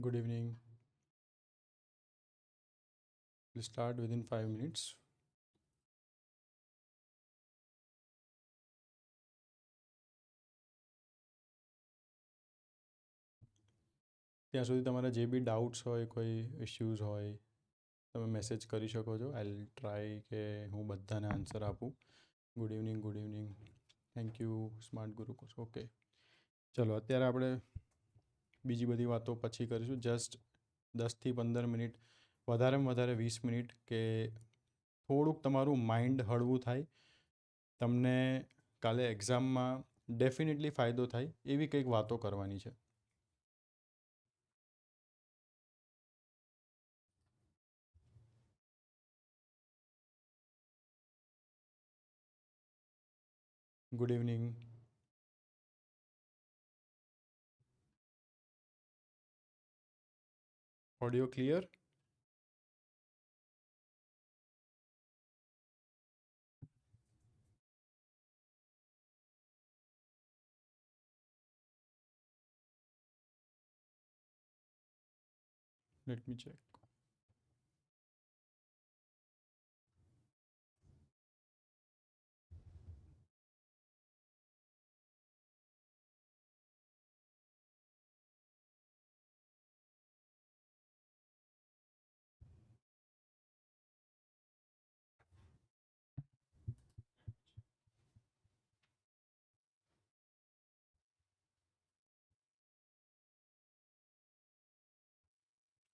Good evening. We'll start within 5 minutes. ત્યાં સુધી તમારા જે બી ડાઉટ્સ હોય, કોઈ ઇશ્યુઝ હોય, તમે મેસેજ કરી શકો છો. આઈ ટ્રાય કે હું બધાને આન્સર આપું. Good evening, good evening. Thank you smart ગુરુ. ઓકે, ચલો અત્યારે આપણે બીજી બધી વાતો પછી કરીશું. જસ્ટ 10થી 15 મિનિટ, વધારેમાં વધારે 20 મિનિટ, કે થોડુંક તમારું માઇન્ડ હળવું થાય, તમને કાલે એક્ઝામમાં ડેફિનેટલી ફાયદો થાય એવી કંઈક વાતો કરવાની છે. Good evening. Audio clear? Let me check.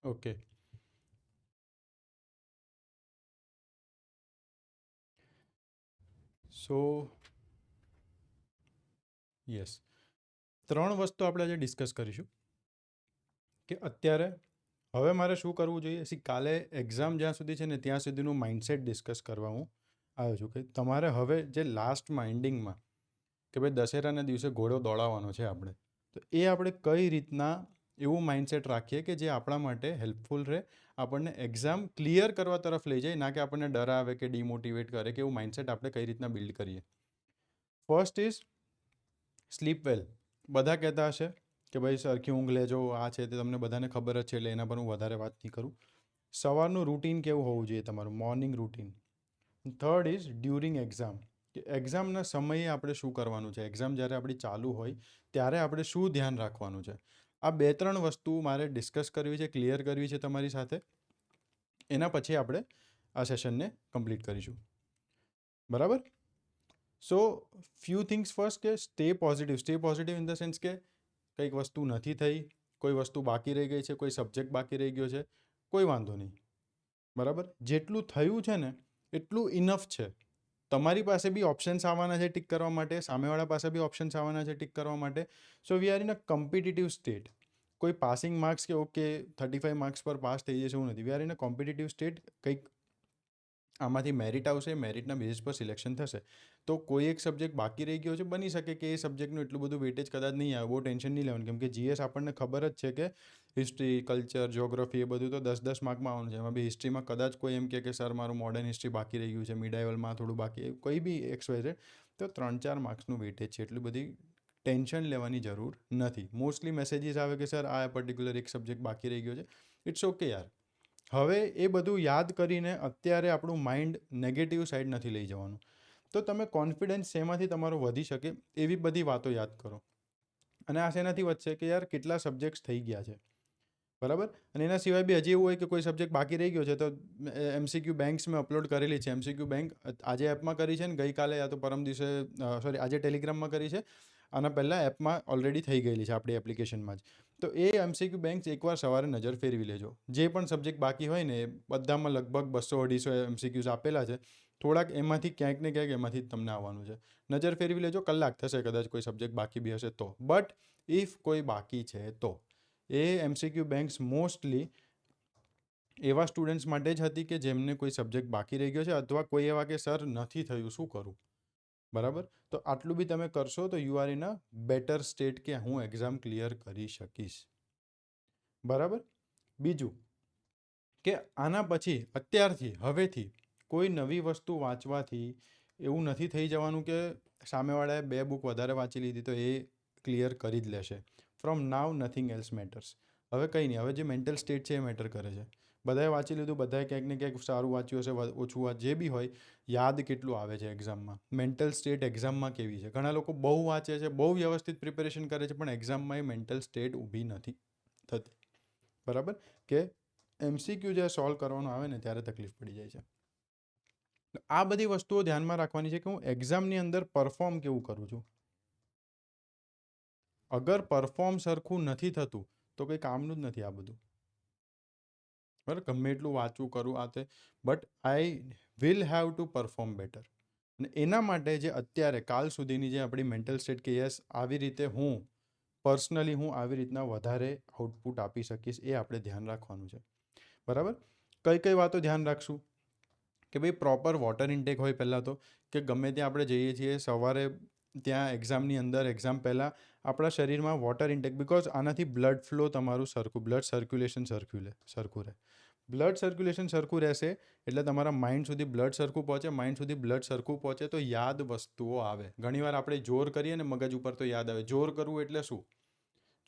Okay, સો યસ, 3 વસ્તુ આપણે આજે ડિસ્કસ કરીશું કે અત્યારે હવે મારે શું કરવું જોઈએ. કાલે એક્ઝામ જ્યાં સુધી છે ને ત્યાં સુધીનું માઇન્ડસેટ ડિસ્કસ કરવા હું આવ્યો છું. કે તમારે હવે જે લાસ્ટમાં એન્ડિંગમાં કે ભાઈ દશેરાના દિવસે ઘોડો દોડાવવાનો છે આપણે, તો એ આપણે કઈ રીતના એવું માઇન્ડસેટ રાખીએ કે જે આપણા માટે હેલ્પફુલ રહે, આપણને એક્ઝામ ક્લિયર કરવા તરફ લઈ જાય, ના કે આપણને ડરાવે કે ડિમોટિવેટ કરે, કે એવું માઇન્ડસેટ આપણે કઈ રીતના બિલ્ડ કરીએ. ફર્સ્ટ ઇઝ સ્લીપ વેલ. બધા કહેતા હશે કે ભાઈ સરખી ઊંઘ લેજો, આ છે તે તમને બધાને ખબર જ છે, એટલે એના પર હું વધારે વાત નહીં કરું. સવારનું રૂટીન કેવું હોવું જોઈએ તમારું, morning routine. Third is during exam, કે એક્ઝામના સમયે આપણે શું કરવાનું છે, એક્ઝામ જ્યારે આપણી ચાલુ હોય ત્યારે આપણે શું ધ્યાન રાખવાનું છે. આ 2-3 વસ્તુ મારે ડિસ્કસ કરવી છે, ક્લિયર કરવી છે તમારી સાથે. એના પછી આપણે આ સેશનને કમ્પ્લીટ કરીશું. બરાબર? સો ફ્યુ થિંગ્સ ફર્સ્ટ, કે stay positive. Stay positive in the sense કે કંઈક વસ્તુ નથી થઈ, કોઈ વસ્તુ બાકી રહી ગઈ છે, કોઈ સબ્જેક્ટ બાકી રહી ગયો છે, કોઈ વાંધો નહીં. બરાબર? જેટલું થયું છે ને એટલું ઇનફ છે. તમારી પાસે બી ઓપ્શન્સ આવવાના છે ટિક કરવા માટે, સામેવાળા પાસે બી ઓપ્શન્સ આવવાના છે ટિક કરવા માટે. So we are in a competitive state. કોઈ પાસિંગ માર્ક્સ કે ઓકે 35 માર્ક્સ પર પાસ થઈ જશે એવું નથી. We are in a competitive state. કંઈક આમાંથી મેરિટ આવશે, મેરિટના બેઝિસ પર સિલેક્શન થશે. તો કોઈ એક સબ્જેક્ટ બાકી રહી ગયો છે, બની શકે કે એ સબ્જેક્ટનું એટલું બધું વેટેજ કદાચ નહીં આવે, બહુ ટેન્શન નહીં લેવાનું. કેમ કે જીએસ આપણને ખબર જ છે કે હિસ્ટ્રી, કલ્ચર, જ્યોગ્રાફી એ બધું તો 10-10 માર્કમાં આવવાનું છે. એમાં બી હિસ્ટ્રીમાં કદાચ કોઈ એમ કે સર મારું મોડર્ન હિસ્ટ્રી બાકી રહી ગયું છે, મિડાઇવલમાં થોડું બાકી, કોઈ બી XYZ, તો 3-4 માર્ક્સનું વેટેજ છે. એટલી બધી ટેન્શન લેવાની જરૂર નથી. મોસ્ટલી મેસેજીસ આવે કે સર આ પર્ટિક્યુલર એક સબ્જેક્ટ બાકી રહી ગયો છે. ઇટ્સ ઓકે યાર. હવે એ બધું યાદ કરીને અત્યારે આપણું માઇન્ડ નેગેટિવ સાઈડ નથી લઈ જવાનું. તો તમે કોન્ફિડન્સ શેમાંથી તમારો વધી શકે એવી બધી વાતો યાદ કરો. અને આ શેનાથી વધશે કે યાર કેટલા સબ્જેક્ટ્સ થઈ ગયા છે. બરાબર? અને એના સિવાય બી હજી એવું હોય કે કોઈ સબ્જેક્ટ બાકી રહી ગયો છે, તો MCQ બેંક્સ મેં અપલોડ કરેલી છે. MCQ બેંક આજે એપમાં કરી છે ને ગઈકાલે યા તો પરમ દિવસે, સોરી આજે ટેલિગ્રામમાં કરી છે. આના પહેલાં એપમાં ઓલરેડી થઈ ગયેલી છે આપણી એપ્લિકેશનમાં જ. તો એ MCQ બેંક્સ એકવાર સવારે નજર ફેરવી લેજો. જે પણ સબ્જેક્ટ બાકી હોય ને એ બધામાં લગભગ 200-250 MCQs આપેલા છે. થોડાક એમાંથી ક્યાંક ને ક્યાંક એમાંથી જ તમને આવવાનું છે. નજર ફેરવી લેજો. કલાક થશે કદાચ કોઈ સબ્જેક્ટ બાકી બી હશે તો. બટ ઇફ કોઈ બાકી છે તો એ MCQ બેંક્સ મોસ્ટલી એવા સ્ટુડન્ટ્સ માટે જ હતી કે જેમને કોઈ સબ્જેક્ટ બાકી રહી ગયો છે, અથવા કોઈ એવા કે સર નથી થયું, શું કરું. બરાબર? તો આટલું બી તમે કરશો તો you are in a better state કે હું એક્ઝામ ક્લિયર કરી શકીશ. બરાબર? બીજું કે આના પછી અત્યારથી હવેથી કોઈ નવી વસ્તુ વાંચવાથી એવું નથી થઈ જવાનું કે સામેવાળાએ 2 બુક વધારે વાંચી લીધી તો એ ક્લિયર કરી જ લેશે. From now nothing else matters. હવે કંઈ નહીં, હવે જે મેન્ટલ સ્ટેટ છે એ મેટર કરે છે. બધાએ વાંચી લીધું, બધાએ ક્યાંક ને ક્યાંક સારું વાંચ્યું હશે, ઓછું જે બી હોય, યાદ કેટલું આવે છે એક્ઝામમાં, મેન્ટલ સ્ટેટ એક્ઝામમાં કેવી છે. ઘણા લોકો બહુ વાંચે છે, બહુ વ્યવસ્થિત પ્રિપેરેશન કરે છે, પણ એક્ઝામમાં એ મેન્ટલ સ્ટેટ ઊભી નથી થતી. બરાબર? કે MCQ જ્યારે સોલ્વ કરવાનું આવે ને ત્યારે તકલીફ પડી જાય છે. આ બધી વસ્તુઓ ધ્યાનમાં રાખવાની છે કે હું એક્ઝામની અંદર પરફોર્મ કેવું કરું છું. અગર પરફોર્મ સરખું નથી થતું તો કંઈ કામનું જ નથી આ બધું. બરાબર? ગમે એટલું વાંચવું કરું આ તે, but I will have to perform better. અને એના માટે જે અત્યારે કાલ સુધીની જે આપણી મેન્ટલ સ્ટેટ કે યસ આવી રીતે હું પર્સનલી હું આવી રીતના વધારે આઉટપુટ આપી શકીશ, એ આપણે ધ્યાન રાખવાનું છે. બરાબર? કઈ કઈ વાતો ધ્યાન રાખશું કે ભાઈ પ્રોપર વોટર ઇન્ટેક હોય. પહેલાં તો કે ગમે ત્યાં આપણે જઈએ છીએ સવારે, ત્યાં એક્ઝામની અંદર, એક્ઝામ પહેલાં આપણા શરીરમાં વોટર ઇન્ટેક, બિકોઝ આનાથી બ્લડ ફ્લો તમારું સરખું, બ્લડ સર્ક્યુલેશન સરખું રહે. બ્લડ સર્ક્યુલેશન સરખું રહેશે એટલે તમારા માઇન્ડ સુધી બ્લડ સરખું પહોંચે. માઇન્ડ સુધી બ્લડ સરખું પહોંચે તો યાદ વસ્તુઓ આવે. ઘણીવાર આપણે જોર કરીએ ને મગજ ઉપર તો યાદ આવે. જોર કરવું એટલે શું?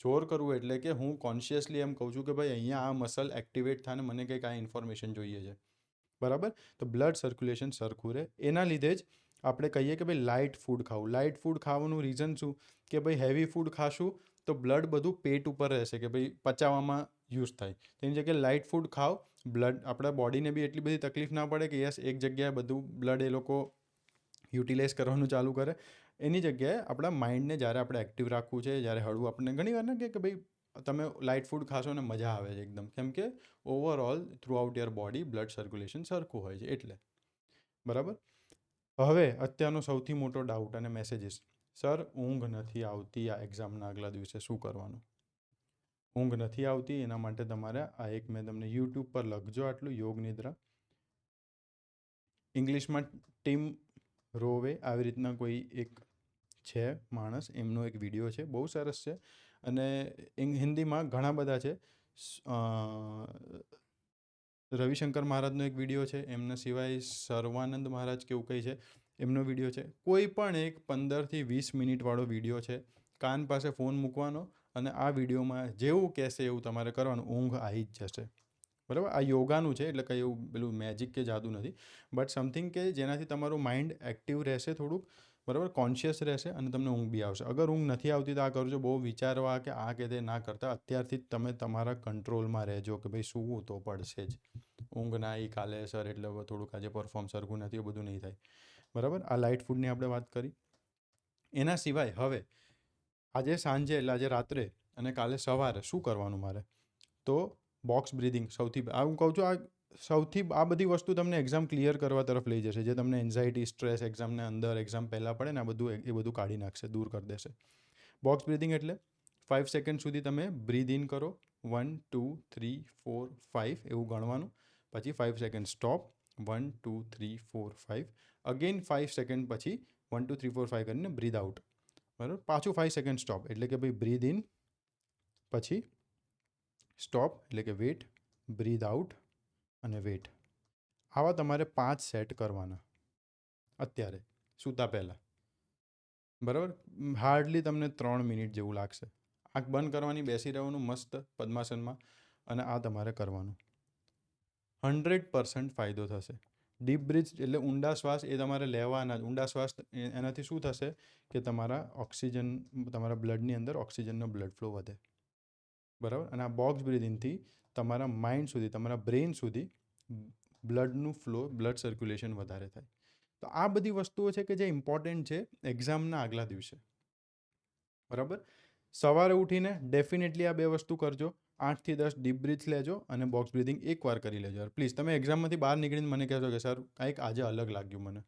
જોર કરવું એટલે કે હું કોન્શિયસલી એમ કહું છું કે ભાઈ અહીંયા આ મસલ એક્ટિવેટ થાય ને મને કંઈક આ ઇન્ફોર્મેશન જોઈએ છે. બરાબર? તો બ્લડ સર્ક્યુલેશન સરખું રહે. એના લીધે જ આપણે કહીએ કે ભાઈ લાઇટ ફૂડ ખાવું. લાઇટ ફૂડ ખાવાનું રીઝન શું? કે ભાઈ હેવી ફૂડ ખાશું તો બ્લડ બધું પેટ ઉપર રહેશે કે ભાઈ પચાવવામાં યુઝ થાય. તેની જગ્યાએ લાઇટ ફૂડ ખાઓ, બ્લડ આપણા બોડીને બી એટલી બધી તકલીફ ના પડે કે યસ એક જગ્યાએ બધું બ્લડ એ લોકો યુટિલાઇઝ કરવાનું ચાલુ કરે. એની જગ્યાએ આપણા માઇન્ડને જ્યારે આપણે એક્ટિવ રાખવું છે, જ્યારે હળવું, આપણને ઘણી વાર ના કે ભાઈ તમે લાઇટ ફૂડ ખાશો ને મજા આવે છે એકદમ, કેમ કે overall through out your body blood circulation સરખું હોય છે એટલે. બરાબર? હવે અત્યારનો સૌથી મોટો ડાઉટ અને મેસેજીસ, સર ઊંઘ નથી આવતી આ એક્ઝામના આગલા દિવસે, શું કરવાનું? ઊંઘ નથી આવતી એના માટે તમારે આ એક મેં તમને યુટ્યુબ પર લખજો આટલું, યોગ નિદ્રા. ઇંગ્લિશમાં ટીમ રોવે આવી રીતના કોઈ એક છે માણસ, એમનો એક વિડીયો છે, બહુ સરસ છે. અને હિન્દીમાં ઘણા બધા છે. રવિશંકર મહારાજનો એક વિડીયો છે, એમના સિવાય સર્વાનંદ મહારાજ કેવું કંઈ છે, એમનો વિડીયો છે. કોઈ પણ એક 15થી 20 મિનિટવાળો વિડીયો છે. કાન પાસે ફોન મૂકવાનો અને આ વિડીયોમાં જેવું કહેશે એવું તમારે કરવાનું, ઊંઘ આવી જ જશે. બરાબર? આ યોગાનું છે એટલે કંઈ એવું પેલું મેજિક કે જાદુ નથી, બટ સમથિંગ કે જેનાથી તમારું માઇન્ડ એક્ટિવ રહેશે થોડુંક. બરાબર? કોન્શિયસ રહેશે અને તમને ઊંઘ બી આવશે. અગર ઊંઘ નથી આવતી તો આ કરજો. બહુ વિચારવા કે આ કે તે ના કરતાં અત્યારથી જ તમે તમારા કંટ્રોલમાં રહેજો કે ભાઈ સૂવું તો પડશે જ. ઊંઘ ના આવી કાલે સર એટલે થોડુંક આજે પરફોર્મ સરખું નથી, એ બધું નહીં થાય. બરાબર? આ લાઇટ ફૂડની આપણે વાત કરી. એના સિવાય હવે આજે સાંજે એટલે આજે રાત્રે અને કાલે સવારે શું કરવાનું મારે? તો બોક્સ બ્રીધિંગ સૌથી, હું કહું છું આ બધી વસ્તુ તમને એક્ઝામ ક્લિયર કરવા તરફ લઈ જશે. જે તમને એન્ઝાયટી, સ્ટ્રેસ એક્ઝામને અંદર, એક્ઝામ પહેલાં પડે ને એ બધું કાઢી નાખશે, દૂર કરી દેશે. બોક્સ બ્રીધિંગ એટલે 5 સેકન્ડ સુધી તમે બ્રીધ ઇન કરો, 1 2 3 4 5 એવું ગણવાનું. પછી 5 સેકન્ડ સ્ટોપ, 1 2 3 4 5. અગેન 5 સેકન્ડ પછી 1 2 3 4 5 કરીને બ્રીધ આઉટ. બરાબર? પાછું 5 સેકન્ડ સ્ટોપ, એટલે કે ભાઈ બ્રીધ ઇન, પછી સ્ટોપ એટલે કે વેટ, બ્રીધ આઉટ અને વેટ. આવા તમારે 5 સેટ કરવાના અત્યારે સૂતા પહેલાં. બરાબર? હાર્ડલી તમને 3 મિનિટ જેવું લાગશે. આંખ બંધ કરવાની, બેસી રહેવાનું મસ્ત પદ્માસનમાં અને આ તમારે કરવાનું. 100% ફાયદો થશે. ડીપ બ્રીથ એટલે ઊંડા શ્વાસ એ તમારે લેવાના જ. ઊંડા શ્વાસ એનાથી શું થશે કે તમારા ઓક્સિજન, તમારા બ્લડની અંદર ઓક્સિજનનો બ્લડ ફ્લો વધે. બરાબર? અને આ બોક્સ બ્રીથિંગથી તમારા માઇન્ડ સુધી, તમારા બ્રેઇન સુધી બ્લડનું ફ્લો, બ્લડ સર્ક્યુલેશન વધારે થાય. તો આ બધી વસ્તુઓ છે કે જે ઇમ્પોર્ટન્ટ છે એક્ઝામના આગલા દિવસે. બરાબર? સવારે ઉઠીને ડેફિનેટલી આ 2 વસ્તુ કરજો. 8 થી 10 ડીપ બ્રીથ લેજો અને બોક્સ બ્રીથિંગ એકવાર કરી લેજો. પ્લીઝ તમે એક્ઝામમાંથી બહાર નીકળીને મને કહેશો કે સર કંઈક આજે અલગ લાગ્યું મને.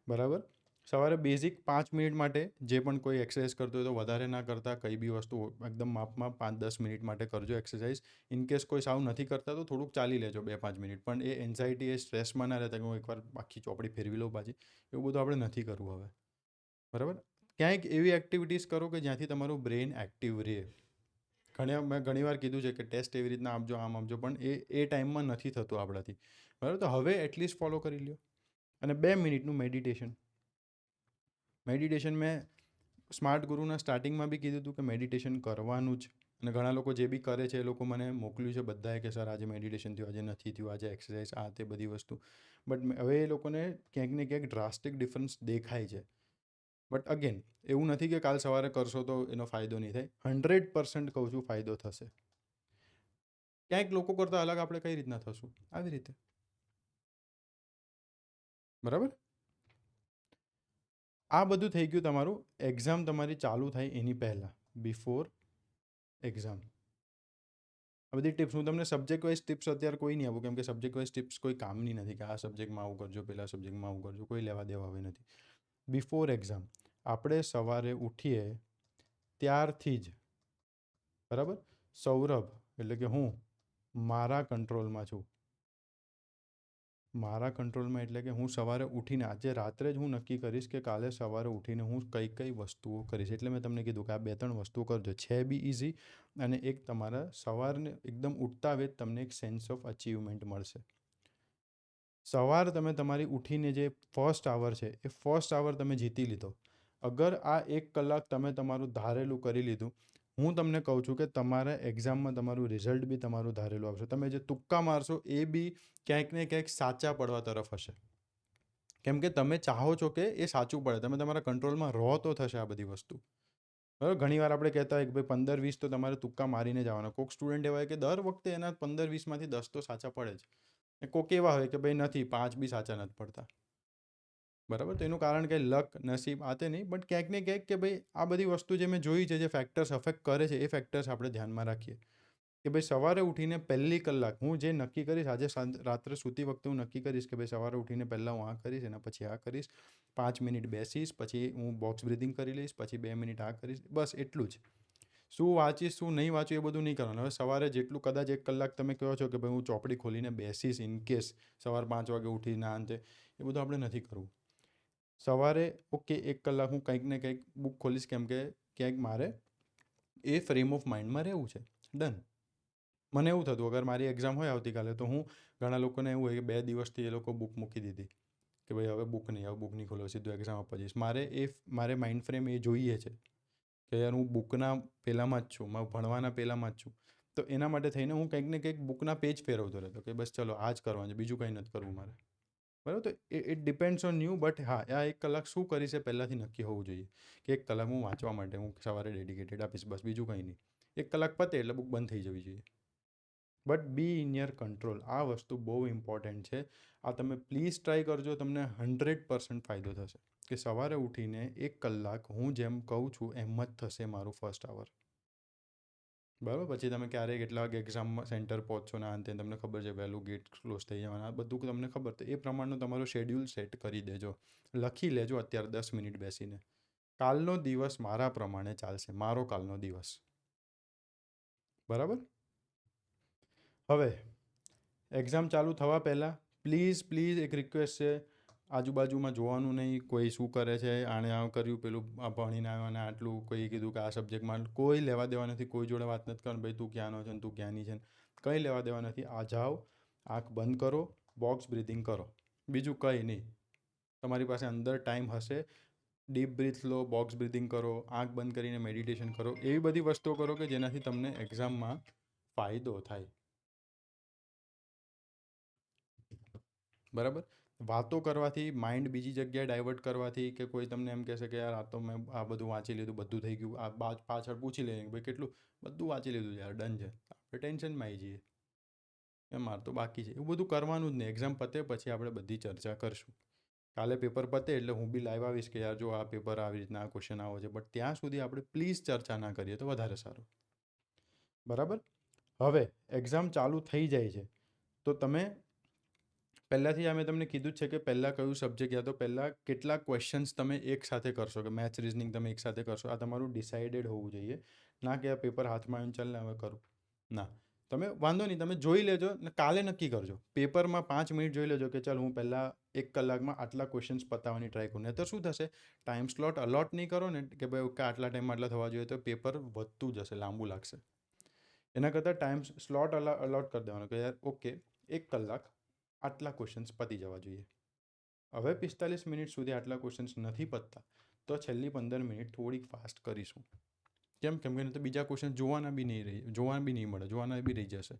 બરાબર? સવારે બેઝિક 5 મિનિટ માટે જે પણ કોઈ એક્સરસાઇઝ કરતો હોય તો વધારે ના કરતા, કંઈ બી વસ્તુ એકદમ માપમાં 5-10 મિનિટ માટે કરજો એક્સરસાઇઝ. ઇનકેસ કોઈ સાવ નથી કરતા તો થોડુંક ચાલી લેજો 2-5 મિનિટ. પણ એ એન્ઝાયટી, એ સ્ટ્રેસમાં ના રહેતા કે હું એકવાર આખી ચોપડી ફેરવી લઉં પાછી, એવું બધું આપણે નથી કરવું હવે. બરાબર? ક્યાંક એવી એક્ટિવિટીઝ કરો કે જ્યાંથી તમારું બ્રેઇન એક્ટિવ રહે. મેં ઘણીવાર કીધું છે કે ટેસ્ટ એવી રીતના આપજો, આમ આપજો, પણ એ ટાઈમમાં નથી થતું આપણાથી. બરાબર? તો હવે એટલીસ્ટ ફોલો કરી લ્યો. અને 2 મિનિટનું મેડિટેશન. મેડિટેશન મેં સ્માર્ટ ગુરુના સ્ટાર્ટિંગમાં બી કીધું હતું કે મેડિટેશન કરવાનું જ. અને ઘણા લોકો જે બી કરે છે એ લોકો મને મોકલ્યું છે બધાએ કે સર આજે મેડિટેશન થયું, આજે નથી થયું, આજે એક્સરસાઇઝ, આ તે બધી વસ્તુ. બટ હવે એ લોકોને ક્યાંક ને ક્યાંક ડ્રાસ્ટિક ડિફરન્સ દેખાય છે. બટ અગેન એવું નથી કે કાલ સવારે કરશો તો એનો ફાયદો નહીં થાય. 100% કહું છું ફાયદો થશે. ક્યાંક લોકો કરતાં અલગ આપણે કઈ રીતના થશું, આવી રીતે. બરાબર. આ બધું થઈ ગયું તમારું એક્ઝામ તમારી ચાલુ થાય એની પહેલાં, બિફોર એક્ઝામ. આ બધી ટિપ્સ હું તમને સબ્જેક્ટ વાઇઝ ટિપ્સ અત્યારે કોઈ નહીં આપું, કેમ કે સબ્જેક્ટ વાઇઝ ટિપ્સ કોઈ કામની નથી કે આ સબ્જેક્ટમાં આવું કરજો, પેલા સબ્જેક્ટમાં આવું કરજો, કોઈ લેવા દેવા હવે નથી. બિફોર એક્ઝામ આપણે સવારે ઉઠીએ ત્યારથી જ, બરાબર, સૌરભ એટલે કે હું મારા કંટ્રોલમાં છું. મારા કંટ્રોલમાં એટલે કે હું સવારે ઉઠીને આજે રાત્રે જ હું નક્કી કરીશ કે કાલે સવારે ઉઠીને હું કઈ કઈ વસ્તુઓ કરીશ. એટલે મેં તમને કીધું કે આ 2-3 વસ્તુઓ કરજો. છે બી ઇઝી અને એક તમારા સવારને એકદમ ઉઠતા વેત તમને એક સેન્સ ઓફ અચીવમેન્ટ મળશે. સવાર તમે તમારી ઉઠીને જે ફર્સ્ટ આવર છે એ ફર્સ્ટ આવર તમે જીતી લીધો. અગર આ 1 કલાક તમે તમારું ધારેલું કરી લીધું, હું તમને કહું છું કે તમારા એક્ઝામમાં તમારું રિઝલ્ટ બી તમારું ધારેલું આવશે. તમે જે તુક્કા મારશો એ બી ક્યાંક ને ક્યાંક સાચા પડવા તરફ હશે. કેમ કે તમે ચાહો છો કે એ સાચું પડે, તમે તમારા કંટ્રોલમાં રહો તો થશે આ બધી વસ્તુ. બરાબર. ઘણીવાર આપણે કહેતા હોય કે ભાઈ 15-20 તો તમારે તુક્કા મારીને જવાના. કોઈક સ્ટુડન્ટ એવા હોય કે દર વખતે એના 15-20માંથી 10 તો સાચા પડે જ. કોઈક એવા હોય કે ભાઈ નથી, 5 બી સાચા નથી પડતા. બરાબર. તો એનું કારણ કે લક, નસીબ, આ તે નહીં, બટ ક્યાંક ને ક્યાંક કે ભાઈ આ બધી વસ્તુ જે મેં જોઈ છે, જે ફેક્ટર્સ અફેક્ટ કરે છે, એ ફેક્ટર્સ આપણે ધ્યાનમાં રાખીએ. કે ભાઈ સવારે ઉઠીને પહેલી કલાક હું જે નક્કી કરીશ, આજે રાત્રે સૂતી વખતે હું નક્કી કરીશ કે ભાઈ સવારે ઉઠીને પહેલાં હું આ કરીશ, એના પછી આ કરીશ, 5 મિનિટ બેસીશ, પછી હું બોક્સ બ્રિધિંગ કરી લઈશ, પછી 2 મિનિટ આ કરીશ, બસ એટલું જ. શું વાંચીશ, શું નહીં વાંચું, એ બધું નહીં કરવાનું. હવે સવારે જેટલું કદાચ 1 કલાક તમે કહો છો કે ભાઈ હું ચોપડી ખોલીને બેસીશ ઇન કેસ સવારે 5 વાગે ઉઠીને આ અંતે, એ બધું આપણે નથી કરવું. સવારે ઓકે 1 કલાક હું કંઈક ને કંઈક બુક ખોલીશ, કેમ કે ક્યાંક મારે એ ફ્રેમ ઓફ માઇન્ડમાં રહેવું છે. ડન. મને એવું થતું અગર મારી એક્ઝામ હોય આવતીકાલે તો હું, ઘણા લોકોને એવું હોય કે 2 દિવસથી એ લોકો બુક મૂકી દીધી કે ભાઈ હવે બુક નહીં ખોલો, સીધું એક્ઝામ આપવા જઈશ. મારે માઇન્ડ ફ્રેમ એ જોઈએ છે કે યાર હું બુકના પહેલાંમાં જ છું, હું ભણવાના પહેલાંમાં જ છું. તો એના માટે થઈને હું કંઈક ને કંઈક બુકના પેજ ફેરવતો રહેતો કે બસ ચલો આ જ કરવાનું છે, બીજું કંઈ નથી કરવું મારે. બરાબર. તો it depends on you. But હા, આ 1 કલાક શું કરીશ એ પહેલાંથી નક્કી હોવું જોઈએ કે 1 કલાક હું વાંચવા માટે હું સવારે ડેડિકેટેડ આપીશ, બસ બીજું કંઈ નહીં. 1 કલાક પતે એટલે બુક બંધ થઈ જવી જોઈએ. But B in your control. આ વસ્તુ બહુ ઇમ્પોર્ટન્ટ છે. આ તમે પ્લીઝ ટ્રાય કરજો, તમને 100% ફાયદો થશે. કે સવારે ઉઠીને 1 કલાક હું જેમ કહું છું એમ જ થશે મારું ફર્સ્ટ આવર. બરાબર. પછી તમે ક્યારે કેટલા વાગે એક્ઝામ સેન્ટર પહોંચશો ને અંતે તમને ખબર છે વહેલું ગેટ ક્લોઝ થઈ જવાના, આ બધું તમને ખબર. તો એ પ્રમાણનું તમારું શેડ્યુલ સેટ કરી દેજો, લખી લેજો અત્યારે 10 મિનિટ બેસીને. કાલનો દિવસ મારા પ્રમાણે ચાલશે, મારો કાલનો દિવસ. બરાબર. હવે એક્ઝામ ચાલુ થવા પહેલાં પ્લીઝ એક રિક્વેસ્ટ છે, આજુબાજુમાં જોવાનું નહીં કોઈ શું કરે છે, આણે આ કર્યું, પેલું આ ભણીને આવ્યો અને આટલું કોઈ કીધું કે આ સબ્જેક્ટમાં, કોઈ લેવા દેવા નથી. કોઈ જોડે વાત નથી કરવાની ભાઈ તું ક્યાંનો છે ને તું ક્યાંની છે, કંઈ લેવા દેવા નથી. આ જાઓ, આંખ બંધ કરો, બોક્સ બ્રિધિંગ કરો, બીજું કંઈ નહીં. તમારી પાસે અંદર ટાઈમ હશે, ડીપ બ્રીથ લો, બોક્સ બ્રિધિંગ કરો, આંખ બંધ કરીને મેડિટેશન કરો, એવી બધી વસ્તુઓ કરો કે જેનાથી તમને એક્ઝામમાં ફાયદો થાય. બરાબર. વાતો કરવાથી, માઇન્ડ બીજી જગ્યાએ ડાયવર્ટ કરવાથી, કે કોઈ તમને એમ કહેશે કે યાર આ તો મેં આ બધું વાંચી લીધું, બધું થઈ ગયું, આ પાછળ પૂછી લઈએ ભાઈ કેટલું બધું વાંચી લીધું યાર, ડન છે, આપણે ટેન્શનમાં આવી જઈએ એમ માર તો બાકી છે. એવું બધું કરવાનું જ નહીં. એક્ઝામ પતે પછી આપણે બધી ચર્ચા કરશું. કાલે પેપર પતે એટલે હું બી લાઈવ આવીશ કે યાર જો આ પેપર આવી રીતના આ ક્વેશ્ચન આવો છે. બટ ત્યાં સુધી આપણે પ્લીઝ ચર્ચા ના કરીએ તો વધારે સારું. બરાબર. હવે એક્ઝામ ચાલુ થઈ જાય છે તો તમે પહેલાંથી આ મેં તમને કીધું જ છે કે પહેલાં કયું સબ્જેક્ટ, યા તો પહેલાં કેટલા ક્વેશ્ચન્સ તમે એક સાથે કરશો, કે મેથ્સ રિઝનિંગ તમે એક સાથે કરશો. આ તમારું ડિસાઇડેડ હોવું જોઈએ. ના કે આ પેપર હાથમાં આવીને ચાલ ને હવે કરું, ના. તમે વાંધો નહીં, તમે જોઈ લેજો ને કાલે નક્કી કરજો. પેપરમાં 5 મિનિટ જોઈ લેજો કે ચાલ હું પહેલાં 1 કલાકમાં આટલા ક્વેશ્ચન્સ પતાવવાની ટ્રાય કરું. નહીં તો શું થશે, ટાઈમ સ્લોટ અલોટ નહીં કરો ને કે ભાઈ ઓકે આટલા ટાઈમમાં આટલા થવા જોઈએ, તો પેપર વધતું જશે, લાંબુ લાગશે. એના કરતાં ટાઈમ સ્લોટ અલોટ કરી દેવાનો કે યાર ઓકે 1 કલાક આટલા ક્વેશ્ચન્સ પતી જવા જોઈએ. હવે 45 મિનિટ સુધી આટલા ક્વેશ્ચન્સ નથી પતતા તો છેલ્લી 15 મિનિટ થોડીક ફાસ્ટ કરીશું. કેમ કેમ કે નહીં તો બીજા ક્વેશ્ચન જોવાના બી નહીં મળે, જોવાના બી રહી જશે.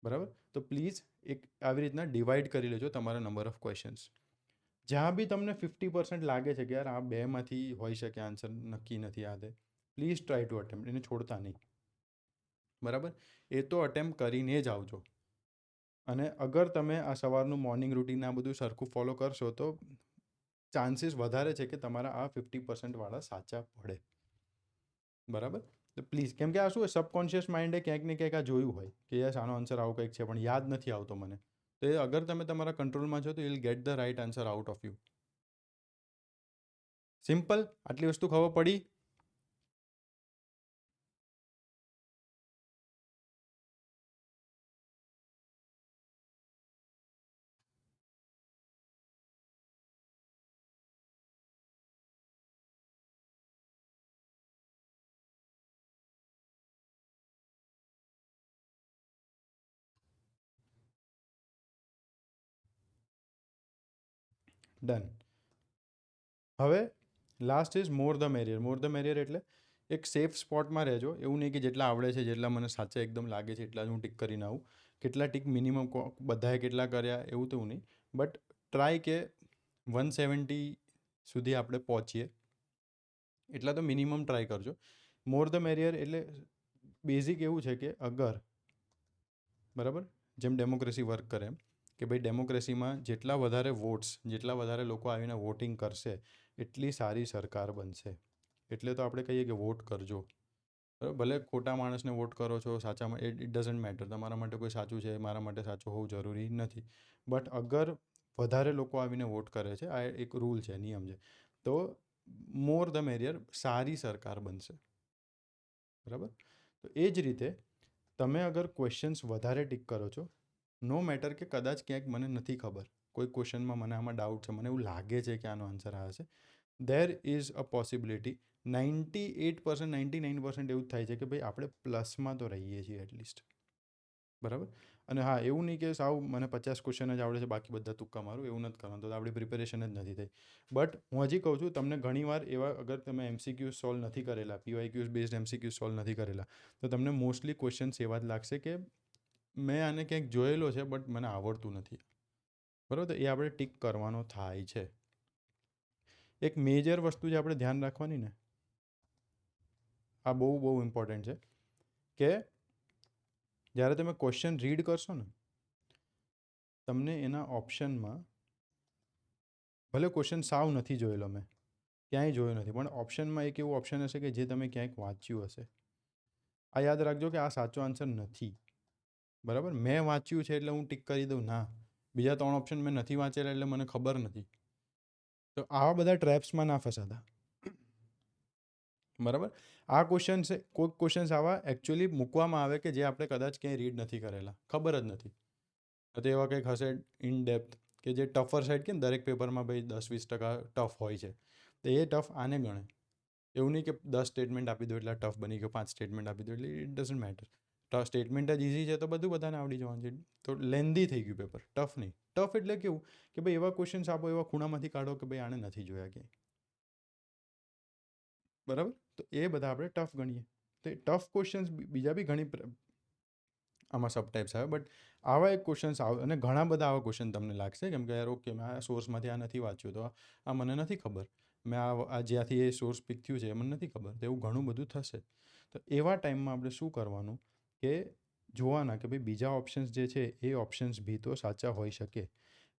બરાબર? તો પ્લીઝ એક આવી રીતના ડિવાઈડ કરી લેજો તમારા નંબર ઓફ ક્વેશ્ચન્સ. જ્યાં બી તમને 50% લાગે છે કે યાર આ બેમાંથી હોઈ શકે આન્સર, નક્કી નથી આ તે, પ્લીઝ ટ્રાય ટુ અટેમ્પ્ટ, એને છોડતા નહીં. બરાબર? એ તો અટેમ્પ્ટ કરીને જ આવજો. અને અગર તમે આ સવારનું મોર્નિંગ રૂટીન આ બધું સરખું ફોલો કરશો તો ચાન્સીસ વધારે છે કે તમારા આ 50% વાળા સાચા પડે. બરાબર? તો પ્લીઝ, કેમ કે આ શું સબકોન્શિયસ માઇન્ડે ક્યાંક ને ક્યાંક આ જોયું હોય કે યસ આનો આન્સર આવું કંઈક છે પણ યાદ નથી આવતો મને. તો એ અગર તમે તમારા કંટ્રોલમાં છો તો you will get the right answer out of you. Simple. આટલી વસ્તુ ખબર પડી? ડન. હવે last is more the merrier. More the merrier એટલે એક સેફ સ્પોટમાં રહેજો. એવું નહીં કે જેટલા આવડે છે, જેટલા મને સાચા એકદમ લાગે છે એટલા જ હું ટીક કરીને આવું. કેટલા ટીક મિનિમમ બધાએ કેટલા કર્યા એવું તો નહીં, બટ ટ્રાય કે 170 સુધી આપણે પહોંચીએ એટલા તો મિનિમમ ટ્રાય કરજો. મોર ધ મેરિયર એટલે બેઝિક એવું છે કે અગર, બરાબર, જેમ ડેમોક્રેસી વર્ક કરે એમ કે ભાઈ ડેમોક્રેસીમાં જેટલા વધારે વોટ્સ, જેટલા વધારે લોકો આવીને વોટિંગ કરશે એટલી સારી સરકાર બનશે. એટલે તો આપણે કહીએ કે વોટ કરજો. બરાબર? ભલે ખોટા માણસને વોટ કરો છો, સાચામાં, ઇટ ડઝન્ટ મેટર. તમારા માટે કોઈ સાચું છે, મારા માટે સાચું હોવું જરૂરી નથી. બટ અગર વધારે લોકો આવીને વોટ કરે છે, આ એક રૂલ છે, નિયમ છે, તો મોર ધ મેરિયર, સારી સરકાર બનશે. બરાબર? તો એ જ રીતે તમે અગર ક્વેશ્ચન્સ વધારે ટીક કરો છો, નો મેટર કે કદાચ ક્યાંક મને નથી ખબર, કોઈ ક્વેશ્ચનમાં મને આમાં ડાઉટ છે, મને એવું લાગે છે કે આનો આન્સર આ હશે, દેર ઇઝ અ પોસિબિલિટી. 98%, 99% એવું જ થાય છે કે ભાઈ આપણે પ્લસમાં તો રહીએ છીએ એટલીસ્ટ. બરાબર? અને હા, એવું નહીં કે સાવ મને 50 ક્વેશ્ચન જ આવડે છે બાકી બધા તુક્કા મારું, એવું નથી કરવાનું, તો આપણી પ્રિપેરેશન જ નથી થઈ. બટ હું હજી કહું છું તમને, ઘણીવાર એવા અગર તમે MCQs સોલ્વ નથી કરેલા, PYQs બેઝડ MCQs સોલ્વ નથી કરેલા, તો તમને મોસ્ટલી ક્વેશ્ચન્સ એવા જ લાગશે કે મેં આને ક્યાંક જોયેલો છે બટ મને આવડતું નથી. બરાબર? તો એ આપણે ટીક કરવાનો થાય છે. એક મેજર વસ્તુ જે આપણે ધ્યાન રાખવાની ને, આ બહુ બહુ ઇમ્પોર્ટન્ટ છે કે જ્યારે તમે ક્વેશ્ચન રીડ કરશો ને, તમને એના ઓપ્શનમાં, ભલે ક્વેશ્ચન સાવ નથી જોયેલો, મેં ક્યાંય જોયો નથી, પણ ઓપ્શનમાં એક એવું ઓપ્શન હશે કે જે તમે ક્યાંક વાંચ્યું હશે. આ યાદ રાખજો કે આ સાચો આન્સર નથી. બરાબર? મેં વાંચ્યું છે એટલે હું ટીક કરી દઉં ના, બીજા 3 ઓપ્શન મેં નથી વાંચેલા એટલે મને ખબર નથી. તો આવા બધા ટ્રેપ્સમાં ના ફસાતા. બરાબર? આ ક્વેશ્ચન્સ, કોઈક ક્વેશ્ચન્સ આવા એકચ્યુઅલી મૂકવામાં આવે કે જે આપણે કદાચ ક્યાંય રીડ નથી કરેલા, ખબર જ નથી. તો એવા કંઈક હશે ઇન ડેપ્થ કે જે ટફર સાઈડ, કે દરેક પેપરમાં ભાઈ 10-20% ટફ હોય છે, તો એ ટફ આને ગણે. એવું નહીં કે 10 સ્ટેટમેન્ટ આપી દો એટલે ટફ બની ગયો, 5 સ્ટેટમેન્ટ આપી દો એટલે it doesn't matter. Tough statement જ ઇઝી છે તો બધું બધાને આવડી જવાનું છે. તો લેન્ધી થઈ ગયું પેપર, ટફ નહીં. ટફ એટલે કેવું કે ભાઈ એવા ક્વેશ્ચન્સ આપો, એવા ખૂણામાંથી કાઢો કે ભાઈ આને નથી જોયા ક્યાંય. બરાબર? તો એ બધા આપણે ટફ ગણીએ. તો એ ટફ ક્વેશ્ચન્સ બીજા બી ઘણી આમાં સબટાઈપ્સ આવે, બટ આવા એક ક્વેશ્ચન્સ આવે, અને ઘણા બધા આવા ક્વેશ્ચન તમને લાગશે કેમ કે યાર ઓકે, મેં આ સોર્સમાંથી આ નથી વાંચ્યું, તો આ મને નથી ખબર, મેં આ જ્યાંથી એ સોર્સ પિક થયું છે એ મને નથી ખબર, તો એવું ઘણું બધું થશે. તો એવા ટાઈમમાં આપણે શું કરવાનું કે જોવાના કે ભાઈ બીજા ઓપ્શન્સ જે છે એ ઓપ્શન્સ બી તો સાચા હોઈ શકે.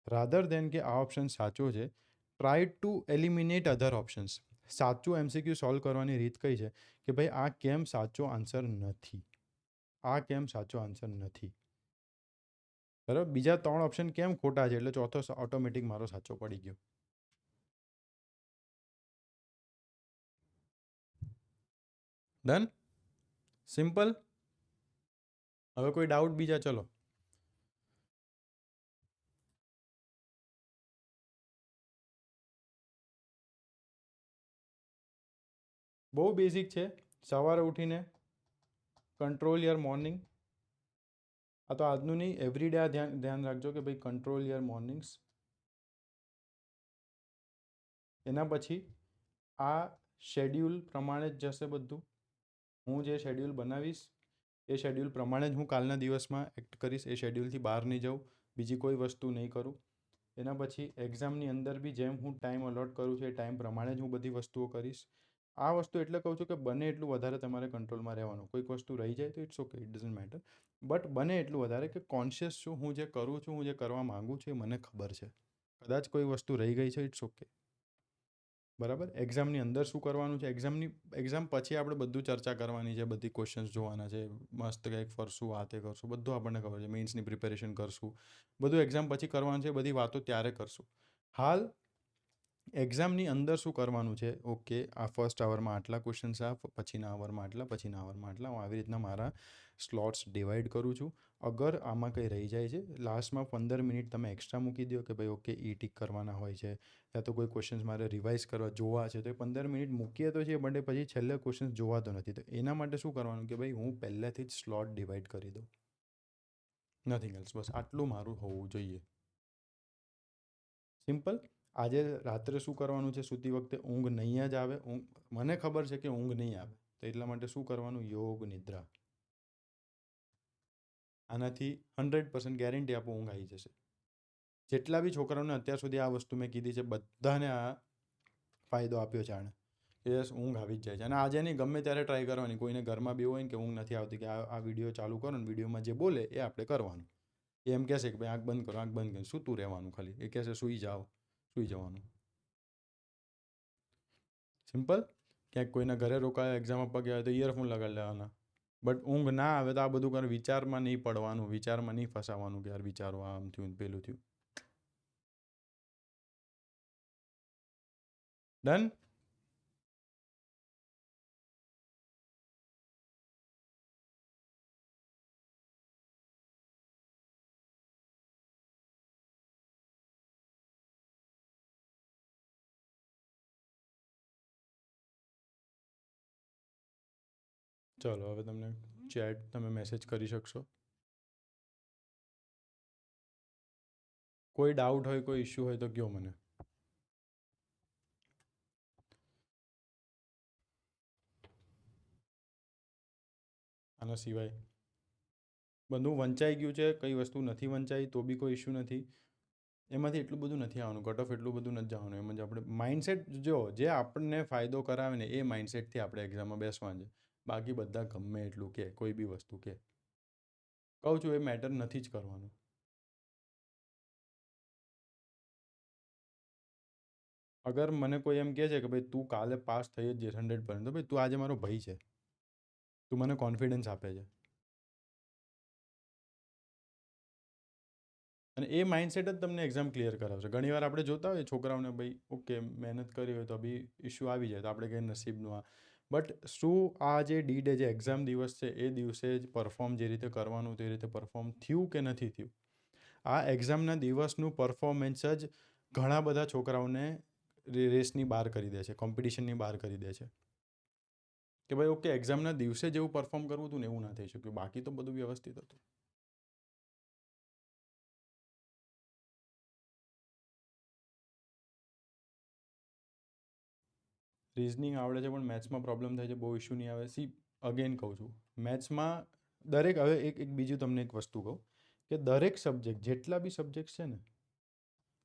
રાધર દેન કે આ ઓપ્શન સાચો છે, try to eliminate other options. સાચું MCQ સોલ્વ કરવાની રીત કઈ છે કે ભાઈ આ કેમ સાચો આન્સર નથી, આ કેમ સાચો આન્સર નથી. બરાબર? બીજા 3 ઓપ્શન કેમ ખોટા છે એટલે ચોથો ઓટોમેટિક મારો સાચો પડી ગયો. ડન? સિમ્પલ. હવે કોઈ ડાઉટ બીજા? ચલો. બહુ બેઝિક છે. સવારે ઉઠીને કંટ્રોલ યોર મોર્નિંગ. આ તો આજનું નહીં, એવરીડે આ ધ્યાન રાખજો કે ભાઈ કંટ્રોલ યોર મોર્નિંગ્સ. એના પછી આ શેડ્યુલ પ્રમાણે જ જશે બધું. હું જે શેડ્યુલ બનાવીશ એ શેડ્યુલ પ્રમાણે જ હું કાલના દિવસમાં એક્ટ કરીશ. એ શેડ્યુલથી બહાર નહીં જાઉં, બીજી કોઈ વસ્તુ નહીં કરું. એના પછી એક્ઝામની અંદર બી જેમ હું ટાઈમ અલોટ કરું છું એ ટાઈમ પ્રમાણે જ હું બધી વસ્તુઓ કરીશ. આ વસ્તુ એટલે કહું છું કે બને એટલું વધારે તમારે કંટ્રોલમાં રહેવાનું. કોઈક વસ્તુ રહી જાય તો it's okay, it doesn't matter. But બને એટલું વધારે કે કોન્શિયસ છું, હું જે કરું છું, હું જે કરવા માગું છું એ મને ખબર છે. કદાચ કોઈ વસ્તુ રહી ગઈ છે, ઇટ્સ ઓકે. બરાબર. એક્ઝામની અંદર શું કરવાનું છે, એક્ઝામ પછી આપણે બધું ચર્ચા કરવાની છે, બધી ક્વેશ્ચન્સ જોવાના છે, મસ્ત કંઈક ફરશું, આ તે કરશું, બધું આપણને ખબર છે. મેઇન્સની પ્રિપેરેશન કરશું, બધું એક્ઝામ પછી કરવાનું છે, બધી વાતો ત્યારે કરશું. હાલ એક્ઝામની અંદર શું કરવાનું છે, ઓકે આ ફર્સ્ટ આવરમાં આટલા ક્વેશ્ચન્સ, આ પછીના આવરમાં આટલા, પછીના આવરમાં આટલા, હું આવી રીતના મારા સ્લોટ્સ ડિવાઈડ કરું છું. અગર આમાં કંઈ રહી જાય છે, લાસ્ટમાં 15 મિનિટ તમે એક્સ્ટ્રા મૂકી દો કે ભાઈ ઓકે ઈ ટીક કરવાના હોય છે, યા તો કોઈ ક્વેશ્ચન્સ મારે રિવાઇઝ કરવા જોવા છે, તો એ 15 મિનિટ મૂકીએ તો છે, બટ પછી છેલ્લે ક્વેશ્ચન્સ જોવાતો નથી. તો એના માટે શું કરવાનું કે ભાઈ હું પહેલેથી જ સ્લોટ ડિવાઈડ કરી દઉં. Nothing else. બસ આટલું મારું હોવું જોઈએ. સિમ્પલ. આજે રાત્રે શું કરવાનું છે, સૂતી વખતે ઊંઘ નહીં જ આવે. મને ખબર છે કે ઊંઘ નહીં આવે, તો એટલા માટે શું કરવાનું, યોગ નિદ્રા. આનાથી 100% ગેરંટી આપો ઊંઘ આવી જશે. જેટલા બી છોકરાઓને અત્યાર સુધી આ વસ્તુ મેં કીધી છે બધાને આ ફાયદો આપ્યો છે આણે, કે યસ ઊંઘ આવી જ જાય છે. અને આજે નહીં, ગમે ત્યારે ટ્રાય કરવાની. કોઈને ઘરમાં બી હોય ને કે ઊંઘ નથી આવતી, કે આ વિડીયો ચાલુ કરો ને વિડીયોમાં જે બોલે એ આપણે કરવાનું. એ એમ કહેશે કે ભાઈ આંખ બંધ કરો, આંખ બંધ કરી સૂતું રહેવાનું, ખાલી એ કહેશે સૂઈ જાઓ, સૂઈ જવાનું. સિમ્પલ. ક્યાંક કોઈના ઘરે રોકાયા, એક્ઝામ આપવા ગયા હોય તો ઇયરફોન લગાડી લેવાના. બટ ઊંઘ ના આવે તો આ બધું કરે, વિચારમાં નહીં પડવાનું, વિચારમાં નહીં ફસાવાનું કે યાર વિચારો આમ થયું ને પેલું થયું. ડન. ચલો હવે તમને ચેટ, તમે મેસેજ કરી શકશો. કોઈ ડાઉટ હોય, કોઈ ઇશ્યુ હોય તો કહો મને. આના સિવાય બધું વંચાઈ ગયું છે, કઈ વસ્તુ નથી વંચાઈ તો બી કોઈ ઇશ્યુ નથી. એમાંથી એટલું બધું નથી આવવાનું, કટ ઓફ એટલું બધું નથી જવાનું. એમ જ આપણે માઇન્ડસેટ જો જે આપણને ફાયદો કરાવે ને એ માઇન્ડસેટથી આપણે એક્ઝામમાં બેસવાનું છે. બાકી બધા ગમે એટલું કે કોઈ બી વસ્તુ કે, કહું છું એ મેટર નથી જ કરવાનું. અગર મને કોઈ એમ કહે છે કે ભાઈ તું કાલે પાસ થઈ જ જઈશ 100%, તો ભાઈ તું આજે મારો ભાઈ છે, તું મને કોન્ફિડન્સ આપે છે. અને એ માઇન્ડસેટ જ તમને એક્ઝામ ક્લિયર કરાવશે. ઘણીવાર આપણે જોતા હોઈએ છોકરાઓને, ભાઈ ઓકે મહેનત કરી હોય તો બી ઇશ્યુ આવી જાય તો આપણે કંઈ નસીબનું આ. બટ શું આ જે ડી-ડે, જે એક્ઝામ દિવસ છે એ દિવસે જ પરફોર્મ જે રીતે કરવાનું તે રીતે પરફોર્મ થયું કે નથી થયું? આ એક્ઝામના દિવસનું પરફોર્મન્સ જ ઘણા બધા છોકરાઓને રેસની બહાર કરી દે છે, કોમ્પિટિશનની બહાર કરી દે છે. કે ભાઈ ઓકે એક્ઝામના દિવસે જેવું પરફોર્મ કરવું હતું ને એવું ના થઈ શક્યું, બાકી તો બધું વ્યવસ્થિત હતું. રિઝનિંગ આવડે છે પણ મેથ્સમાં પ્રોબ્લેમ થાય છે, બહુ ઇશ્યુ નહીં આવે. સી અગેન કહું છું, મેથ્સમાં દરેક, હવે એક બીજું તમને એક વસ્તુ કહું કે દરેક સબ્જેક્ટ, જેટલા બી સબ્જેક્ટ છે ને,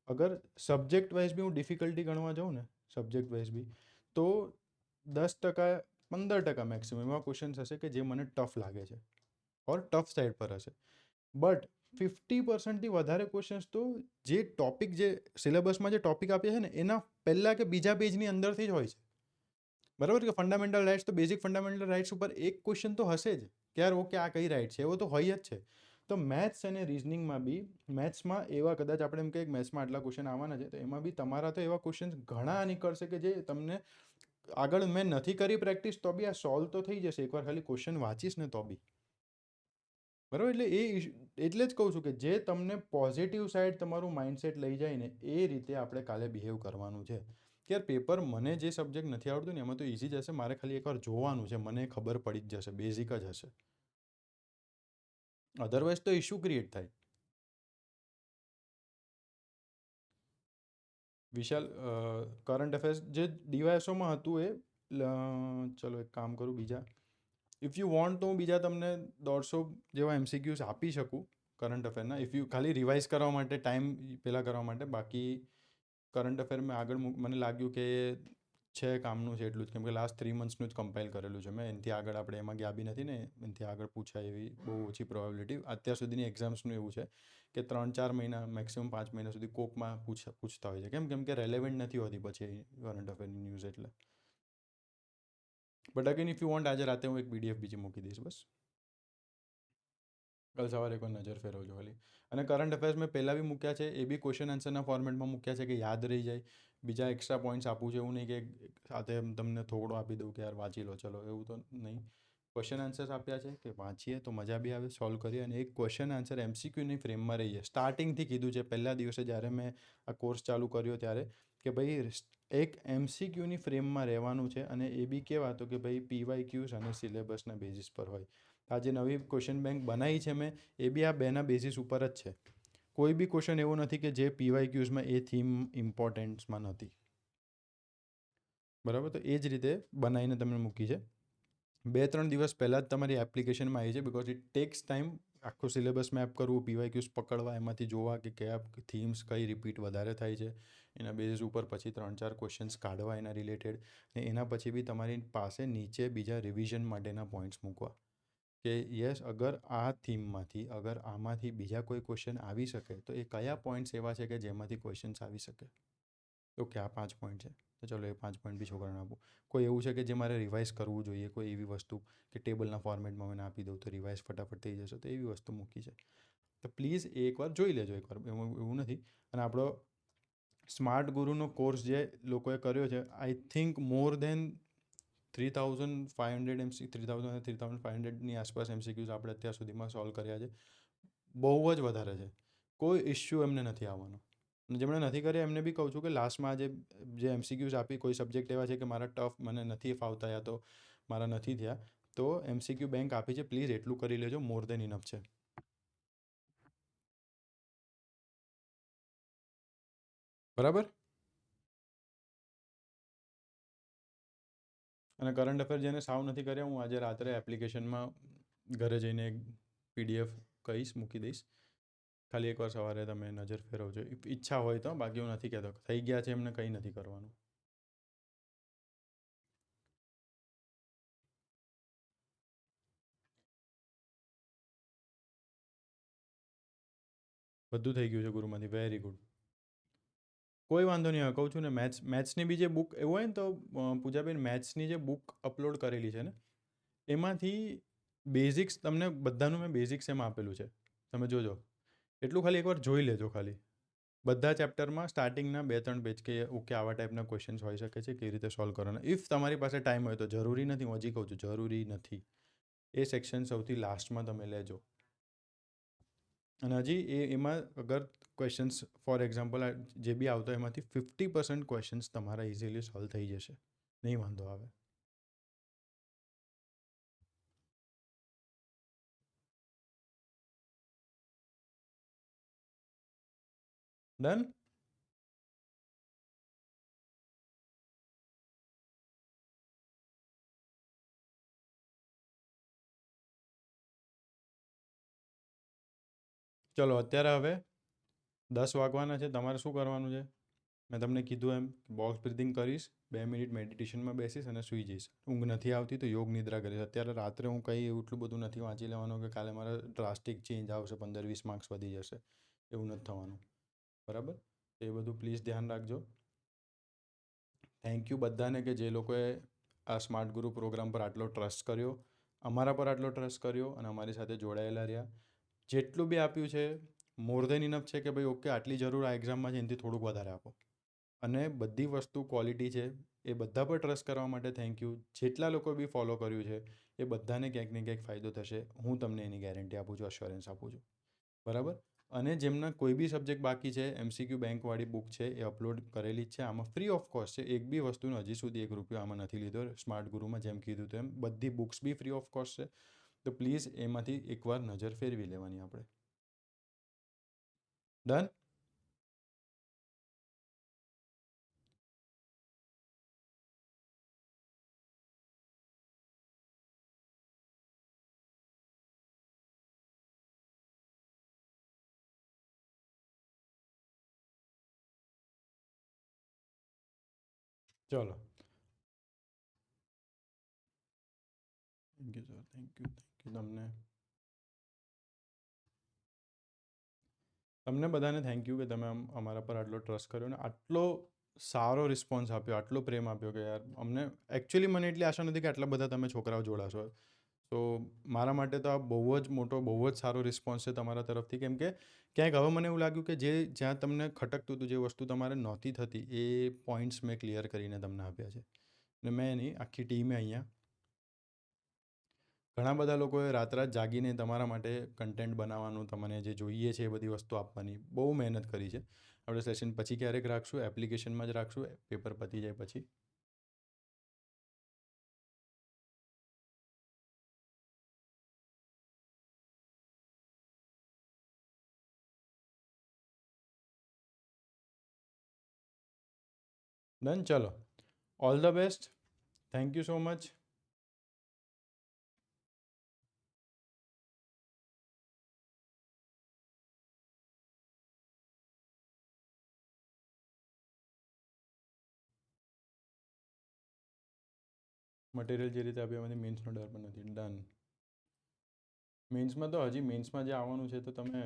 અગર સબ્જેક્ટ વાઇઝ બી હું ડિફિકલ્ટી ગણવા જાઉં ને, સબ્જેક્ટ વાઇઝ બી, તો 10%, 15% મેક્સિમમ એવા ક્વેશ્ચન્સ હશે કે જે મને ટફ લાગે છે ઓર ટફ સાઈડ પર હશે. બટ 50%થી વધારે ક્વેશ્ચન્સ તો જે ટોપિક, જે સિલેબસમાં જે ટોપિક આપ્યા છે ને એના પહેલાં કે બીજા પેજની અંદરથી જ હોય છે. બરાબર. કે ફંડામેન્ટલ રાઇટ્સ, તો બેઝિક ફંડામેન્ટલ રાઇટ્સ ઉપર એક ક્વેશ્ચન તો હશે જ કે યાર ઓકે આ કઈ રાઇટ છે, એવો તો હોય જ છે. તો મેથ્સ અને રિઝનિંગમાં બી, મેથ્સમાં એવા કદાચ આપણે એમ કહીએ કે મેથ્સમાં આટલા ક્વેશ્ચન આવવાના છે, તો એમાં બી તમારા તો એવા ક્વેશ્ચન્સ ઘણા નીકળશે કે જે તમને આગળ, મેં નથી કરી પ્રેક્ટિસ તો બી આ સોલ્વ તો થઈ જશે એકવાર ખાલી ક્વેશ્ચન વાંચીશ ને તો બી. બરાબર. એટલે એટલે જ કહું છું કે જે તમને પોઝિટિવ સાઈડ તમારું માઇન્ડસેટ લઈ જાય ને એ રીતે આપણે કાલે બિહેવ કરવાનું છે. કે યાર પેપર, મને જે સબ્જેક્ટ નથી આવડતું ને એમાં તો ઇઝી જ હશે, મારે ખાલી એકવાર જોવાનું છે, મને ખબર પડી જ જશે, બેઝિક જ હશે. અધરવાઇઝ તો ઇશ્યુ ક્રિએટ થાય. વિશાલ, કરંટ અફેર્સ જે ડીવાયએસઓમાં હતું એ, ચલો એક કામ કરું બીજા, ઇફ યુ વોન્ટ તો હું બીજા તમને 150 જેવા એમસીક્યુઝ આપી શકું કરંટ અફેરના, ઇફ યુ ખાલી રિવાઇઝ કરવા માટે, ટાઈમ પહેલાં કરવા માટે. બાકી કરંટ અફેરમાં આગળ મને લાગ્યું કે છે કામનું છે એટલું જ, કેમ કે લાસ્ટ 3 મંથ્સનું જ કમ્પાઇલ કરેલું છે મેં. એનાથી આગળ આપણે એમાં ગયા બી નથી ને, એનાથી આગળ પૂછાય એવી બહુ ઓછી પ્રોબેબિલિટી. અત્યાર સુધીની એક્ઝામ્સનું એવું છે કે 3-4 મહિના, મેક્સિમમ 5 મહિના સુધી કોકમાં પૂછતા હોય છે. કેમ કે રેલેવન્ટ નથી હોતી પછી કરંટ અફેરની ન્યૂઝ એટલે. But again if you want, આજે રાતે હું એક પીડીએફ બીજી મૂકી દઈશ બસ. કાલ સવારે એકવાર નજર ફેરવજો ખાલી. અને કરંટ અફેર્સ મેં પહેલાં બી મૂક્યા છે, એ બી ક્વેશ્ચન આન્સરના ફોર્મેટમાં મૂક્યા છે કે યાદ રહી જાય. બીજા એક્સ્ટ્રા પોઈન્ટ્સ આપું છે, એવું નહીં કે સાથે તમને થોડો આપી દઉં કે યાર વાંચી લો ચલો, એવું તો નહીં. ક્વેશ્ચન આન્સર્સ આપ્યા છે કે વાંચીએ તો મજા બી આવે, સોલ્વ કરીએ. અને એક ક્વેશ્ચન આન્સર એમસીક્યુની ફ્રેમમાં રહીએ. સ્ટાર્ટિંગથી કીધું છે પહેલા દિવસે જ્યારે મેં આ કોર્સ ચાલુ કર્યો ત્યારે, કે ભાઈ એક એમસીક્યુની ફ્રેમમાં રહેવાનું છે. અને એ બી કેવા તો કે ભાઈ પીવાય ક્યુઝ અને સિલેબસના બેઝિસ પર હોય. આ જે નવી ક્વેશ્ચન બેંક બનાવી છે મેં, એ બી આ બેના બેઝિસ ઉપર જ છે. કોઈ બી ક્વેશ્ચન એવો નથી કે જે પીવાય ક્યુઝમાં એ થીમ ઇમ્પોર્ટન્સમાં નથી. બરાબર, તો એ જ રીતે બનાવીને તમને મૂકી છે. 2-3 દિવસ પહેલાં જ તમારી એપ્લિકેશનમાં આવી છે, બિકોઝ ઇટ ટેક્સ ટાઈમ આખું સિલેબસ મેપ કરવું, પીવાય ક્યુઝ પકડવા, એમાંથી જોવા કે કયા થીમ્સ કઈ રિપીટ વધારે થાય છે, એના બેઝિસ ઉપર પછી 3-4 ક્વેશ્ચન્સ કાઢવા એના રિલેટેડ. ને એના પછી બી તમારી પાસે નીચે બીજા રિવિઝન માટેના પોઈન્ટ્સ મૂકવા કે યસ, અગર આ થીમમાંથી, અગર આમાંથી બીજા કોઈ ક્વેશ્ચન આવી શકે તો એ કયા પોઈન્ટ્સ એવા છે કે જેમાંથી ક્વેશ્ચન્સ આવી શકે. ઓકે, આ 5 પોઈન્ટ છે તો ચલો એ 5 પોઈન્ટ બી છોકરાને આપું. કોઈ એવું છે કે જે મારે રિવાઇઝ કરવું જોઈએ, કોઈ એવી વસ્તુ કે ટેબલના ફોર્મેટમાં મને આપી દઉં તો રિવાઇઝ ફટાફટ થઈ જશે, તો એવી વસ્તુ મૂકી છે. તો પ્લીઝ એ એકવાર જોઈ લેજો, એકવાર એવું નથી. અને આપણો સ્માર્ટ ગુરુનો કોર્સ જે લોકોએ કર્યો છે, આઈ થિંક મોર દેન 3500 3000 અને 3500ની આસપાસ એમસીક્યુઝ આપણે અત્યાર સુધીમાં સોલ્વ કર્યા છે. બહુ જ વધારે છે. કોઈ ઇશ્યુ એમને નથી આવવાનો. અને જેમણે નથી કર્યા એમને બી કહું છું કે લાસ્ટમાં જે એમસીક્યુઝ આપી, કોઈ સબ્જેક્ટ એવા છે કે મારા ટફ, મને નથી ફાવતા, યા તો મારા નથી થયા, તો એમસીક્યુ બેંક આપી છે, પ્લીઝ એટલું કરી લેજો, મોર દેન ઇનફ છે. બરાબર. અને કરંટ અફેર જેને સાવ નથી કર્યા, હું આજે રાત્રે એપ્લિકેશનમાં ઘરે જઈને એક પીડીએફ કહીશ, મૂકી દઈશ. ખાલી એકવાર સવારે તમે નજર ફેરવજો, ઈચ્છા હોય તો. બાકી હું નથી કહેતો થઈ ગયા છે એમને કંઈ નથી કરવાનું. બધું થઈ ગયું છે ગુરુમાંથી, વેરી ગુડ. કોઈ વાંધો નહીં. હવે કહું છું ને, મેથ્સની બી જે બુક, એવું હોય ને તો પૂજાબેન, મેથ્સની જે બુક અપલોડ કરેલી છે ને, એમાંથી બેઝિક્સ તમને બધાનું મેં બેઝિક્સ એમાં આપેલું છે, તમે જોજો. એટલું ખાલી એકવાર જોઈ લેજો ખાલી. બધા ચેપ્ટરમાં સ્ટાર્ટિંગના 2-3 પેજ કે ઓકે આવા ટાઈપના ક્વેશ્ચન્સ હોઈ શકે છે, કેવી રીતે સોલ્વ કરવાના. ઇફ તમારી પાસે ટાઈમ હોય તો, જરૂરી નથી, હું હજી કહું છું જરૂરી નથી. એ સેક્શન સૌથી લાસ્ટમાં તમે લેજો. અને હજી એમાં અગર ક્વેશ્ચન્સ, ફોર એક્ઝામ્પલ જે બી આવતો એમાંથી 50% ક્વેશ્ચન્સ તમારા ઇઝીલી સોલ્વ થઈ જશે, નહીં વાંધો આવે. ડન. ચલો અત્યારે હવે 10 વાગવાના છે. તમારે શું કરવાનું છે? મેં તમને કીધું એમ બોક્સ બ્રિથિંગ કરીશ, 2 મિનિટ મેડિટેશનમાં બેસીશ અને સૂઈ જઈશ. ઊંઘ નથી આવતી તો યોગ નિદ્રા કરીશ. અત્યારે રાત્રે હું કંઈ એટલું બધું નથી વાંચી લેવાનું કે કાલે મારા ડ્રાસ્ટિક ચેન્જ આવશે, 15-20 માર્ક્સ વધી જશે, એવું નથી થવાનું. બરાબર, એ બધું પ્લીઝ ધ્યાન રાખજો. થેન્ક યુ બધાને કે જે લોકોએ આ સ્માર્ટ ગુરુ પ્રોગ્રામ પર આટલો ટ્રસ્ટ કર્યો, અમારા પર આટલો ટ્રસ્ટ કર્યો અને અમારી સાથે જોડાયેલા રહ્યા. જેટલું બી આપ્યું છે મોર દેન ઇનફ છે કે ભાઈ ઓકે આટલી જરૂર આ એક્ઝામમાં છે, એનાથી થોડુંક વધારે આપો. અને બધી વસ્તુ ક્વોલિટી છે, એ બધા પર ટ્રસ્ટ કરવા માટે થેન્ક યુ. જેટલા લોકો બી ફોલો કર્યું છે એ બધાને ક્યાંક ને ક્યાંક ફાયદો થશે, હું તમને એની ગેરંટી આપું છું, અશ્યોરન્સ આપું છું. બરાબર. અને જેમના કોઈ બી સબ્જેક્ટ બાકી છે, એમસીક્યુ બેંકવાળી બુક છે એ અપલોડ કરેલી જ છે. આમાં ફ્રી ઓફ કોસ્ટ છે. એક બી વસ્તુનો હજી સુધી 1 રૂપિયો આમાં નથી લીધો. સ્માર્ટ ગુરુમાં જેમ કીધું તેમ બધી બુક્સ બી ફ્રી ઓફ કોસ્ટ છે. તો પ્લીઝ એમાંથી એકવાર નજર ફેરવી લેવાની આપણે. ડન. ચલો, thank you sir, thank you તમને તમને બધાને થેન્ક યુ કે તમે અમારા પર આટલો ટ્રસ્ટ કર્યો ને આટલો સારો રિસ્પોન્સ આપ્યો, આટલો પ્રેમ આપ્યો કે યાર અમને એકચ્યુઅલી મને એટલી આશા નથી કે આટલા બધા તમે છોકરાઓ જોડાશો. તો મારા માટે તો આ બહુ જ મોટો, બહુ જ સારો રિસ્પોન્સ છે તમારા તરફથી. કેમ કે ક્યાંક હવે મને એવું લાગ્યું કે જ્યાં તમને ખટકતું હતું, જે વસ્તુ તમારે નહોતી થતી, એ પોઈન્ટ્સ મેં ક્લિયર કરીને તમને આપ્યા છે. ને મેં નહીં, આખી ટીમે અહીંયા ઘણા બધા લોકોએ રાત રાત જાગીને તમારા માટે કન્ટેન્ટ બનાવવાનું, તમને જે જોઈએ છે એ બધી વસ્તુ આપવાની બહુ મહેનત કરી છે. આપણે સેશન પછી ક્યારેક રાખશું, એપ્લિકેશનમાં જ રાખશું, પેપર પતી જાય પછી. ડન. ચલો, all the best. Thank you so much. Material જે રીતે આપ્યા એમાંથી મેન્સનો ડર પણ નથી. ડન. મેન્સમાં તો હજી મેન્સમાં જે આવવાનું છે તો તમે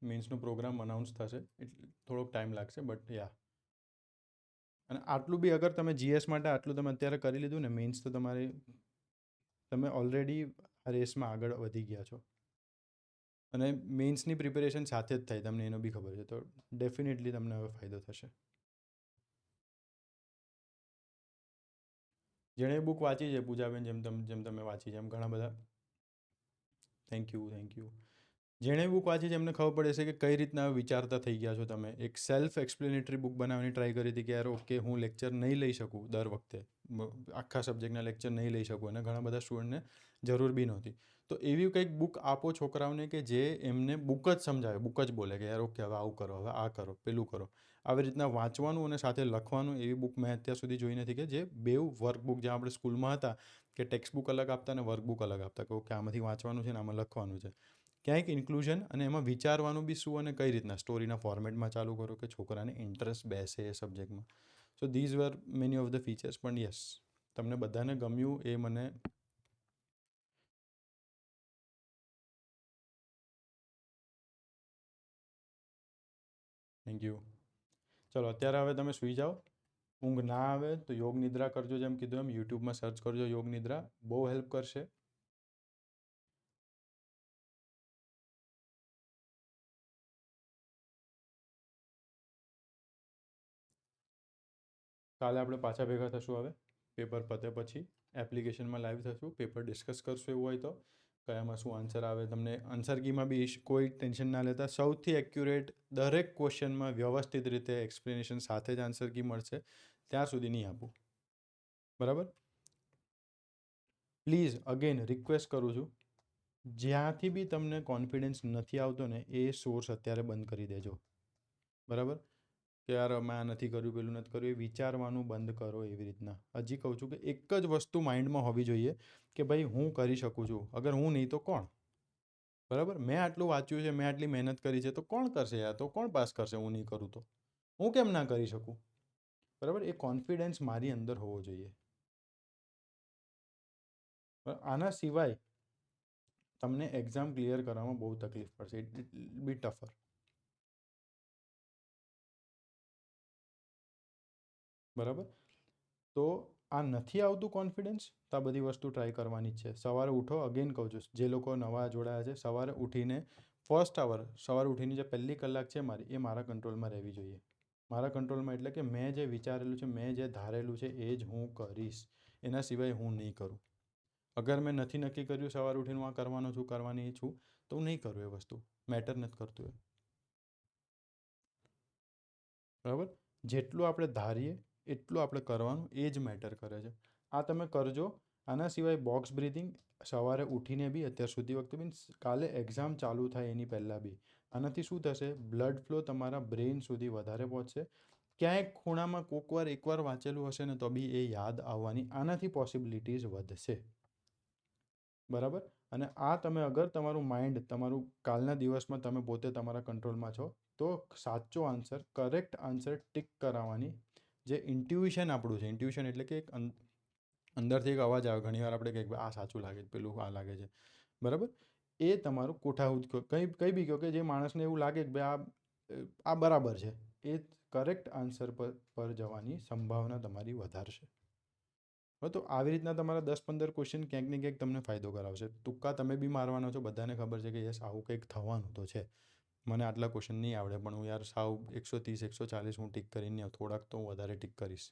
મેન્સનો પ્રોગ્રામ અનાઉન્સ થશે એટલે થોડોક ટાઈમ લાગશે, બટ યા. અને આટલું બી અગર તમે જીએસ માટે આટલું તમે અત્યારે કરી લીધું ને, મેન્સ તો તમે ઓલરેડી આ રેસમાં આગળ વધી ગયા છો. અને મેન્સની પ્રિપેરેશન સાથે જ થાય, તમને એનો બી ખબર છે. તો ડેફિનેટલી તમને હવે ફાયદો થશે. જેણે બુક વાંચી છે પૂજાબેન, જેમ તમે વાંચી છે એમ ઘણા બધા, થેન્ક યુ, થેન્ક યુ. જેણે બુક વાંચી છે એમને ખબર પડે છે કે કઈ રીતના વિચારતા થઈ ગયા છો તમે. એક સેલ્ફ એક્સપ્લેનેટરી બુક બનાવવાની ટ્રાય કરી હતી કે યાર ઓકે, હું લેક્ચર નહીં લઈ શકું દર વખતે, આખા સબ્જેક્ટના લેક્ચર નહીં લઈ શકું, અને ઘણા બધા સ્ટુડન્ટને જરૂર બી નહોતી. તો એવી કંઈક બુક આપો છોકરાઓને કે જે એમને બુક જ સમજાવે, બુક જ બોલે કે યાર ઓકે હવે આવું કરો, હવે આ કરો, પેલું કરો. આવી રીતના વાંચવાનું અને સાથે લખવાનું, એવી બુક મેં અત્યાર સુધી જોઈ નથી કે જે બેઉ વર્કબુક, જ્યાં આપણે સ્કૂલમાં હતા કે ટેક્સ્ટ બુક અલગ આપતા અને વર્કબુક અલગ આપતા, કે ઓકે આમાંથી વાંચવાનું છે ને આમાં લખવાનું છે. ક્યાંક ઇન્ક્લુઝન અને એમાં વિચારવાનું બી શું અને કઈ રીતના સ્ટોરીના ફોર્મેટમાં ચાલુ કરો કે છોકરાને ઇન્ટરેસ્ટ બેસે એ સબ્જેક્ટમાં. So these were many of the features. પણ યસ, તમને બધાને ગમ્યું એ મને થેન્ક યુ. ચલો, અત્યારે હવે તમે સૂઈ જાઓ. ઊંઘ ના આવે તો યોગ નિદ્રા કરજો, જેમ કીધું એમ યુટ્યુબમાં સર્ચ કરજો યોગ નિદ્રા, બહુ હેલ્પ કરશે. કાલે આપણે પાછા ભેગા થશું. હવે પેપર પતે પછી એપ્લિકેશનમાં લાઈવ થશું, પેપર ડિસ્કસ કરશું. એવું હોય તો કયામાં શું આન્સર આવે, તમને આન્સર કીમાં બી કોઈ ટેન્શન ના લેતા. સૌથી એક્યુરેટ દરેક ક્વેશ્ચનમાં વ્યવસ્થિત રીતે એક્સપ્લેનેશન સાથે જ આન્સર કી મળશે, ત્યાં સુધી નહીં આપું. બરાબર? પ્લીઝ અગેન રિક્વેસ્ટ કરું છું, જ્યાંથી બી તમને કોન્ફિડન્સ નથી આવતો ને, એ સોર્સ અત્યારે બંધ કરી દેજો. બરાબર? કે યાર અમે આ નથી કર્યું, પેલું નથી કર્યું, એ વિચારવાનું બંધ કરો. એવી રીતના હજી કહું છું કે એક જ વસ્તુ માઇન્ડમાં હોવી જોઈએ કે ભાઈ હું કરી શકું છું, અગર હું નહીં તો કોણ. બરાબર? મેં આટલું વાંચ્યું છે, મેં આટલી મહેનત કરી છે, તો કોણ કરશે યાર? તો કોણ પાસ કરશે? હું નહીં કરું તો હું કેમ ના કરી શકું? બરાબર? એ કોન્ફિડન્સ મારી અંદર હોવો જોઈએ. આના સિવાય તમને એક્ઝામ ક્લિયર કરવામાં બહુ તકલીફ પડશે. It be tougher. બરાબર? તો આ નથી આવતું કોન્ફિડન્સ, તો આ બધી વસ્તુ ટ્રાય કરવાની જ છે. સવારે ઉઠો, અગેન કહું છું, જે લોકો નવા જોડાયા છે, સવારે ઉઠીને ફર્સ્ટ આવર, સવારે ઉઠીને જે પહેલી કલાક છે મારી, એ મારા કંટ્રોલમાં રહેવી જોઈએ. મારા કંટ્રોલમાં એટલે કે મેં જે વિચારેલું છે, મેં જે ધારેલું છે, એ જ હું કરીશ. એના સિવાય હું નહીં કરું. અગર મેં નથી નક્કી કર્યું સવારે ઉઠીને હું આ કરવાનો છું, કરવાની છું, તો હું નહીં કરું. એ વસ્તુ મેટર નથી કરતું એ. બરાબર? જેટલું આપણે ધારીએ એટલું આપણે કરવાનું, એ જ મેટર કરે છે. આ તમે કરજો. આના સિવાય બોક્સ બ્રીથિંગ સવારે ઉઠીને બી, અત્યાર સુધી વખતે મીન્સ કાલે એક્ઝામ ચાલુ થાય એની પહેલાં બી. આનાથી શું થશે? બ્લડ ફ્લો તમારા બ્રેઇન સુધી વધારે પહોંચશે. ક્યાંય ખૂણામાં કોકવાર એકવાર વાંચેલું હશે ને તો બી એ યાદ આવવાની આનાથી પોસિબિલિટીઝ વધશે. બરાબર? અને આ તમે અગર તમારું માઇન્ડ, તમારું કાલના દિવસમાં તમે પોતે તમારા કંટ્રોલમાં છો, તો સાચો આન્સર, કરેક્ટ આન્સર ટિક કરાવવાની જે ઇન્ટ્યુઇશન આપણું છે, ઇન્ટ્યુઇશન એટલે કે એક અંદરથી એક અવાજ આવે, ઘણીવાર આપણે કંઈક આ સાચું લાગે છે, પેલું આ લાગે છે, બરાબર. એ તમારું કોઠાહૂદ કંઈ બી કહો કે જે માણસને એવું લાગે કે ભાઈ આ બરાબર છે, એ કરેક્ટ આન્સર પર જવાની સંભાવના તમારી વધારશે. તો આવી રીતના તમારા 10-15 ક્વેશ્ચન ક્યાંક ને ક્યાંક તમને ફાયદો કરાવશે. તુક્કા તમે બી મારવાનો છો, બધાને ખબર છે કે યસ આવું કંઈક થવાનું તો છે. મને આટલા ક્વેશ્ચન નહીં આવડે, પણ હું યાર સાવ 130 140 હું ટીક કરીને થોડાક તો હું વધારે ટીક કરીશ.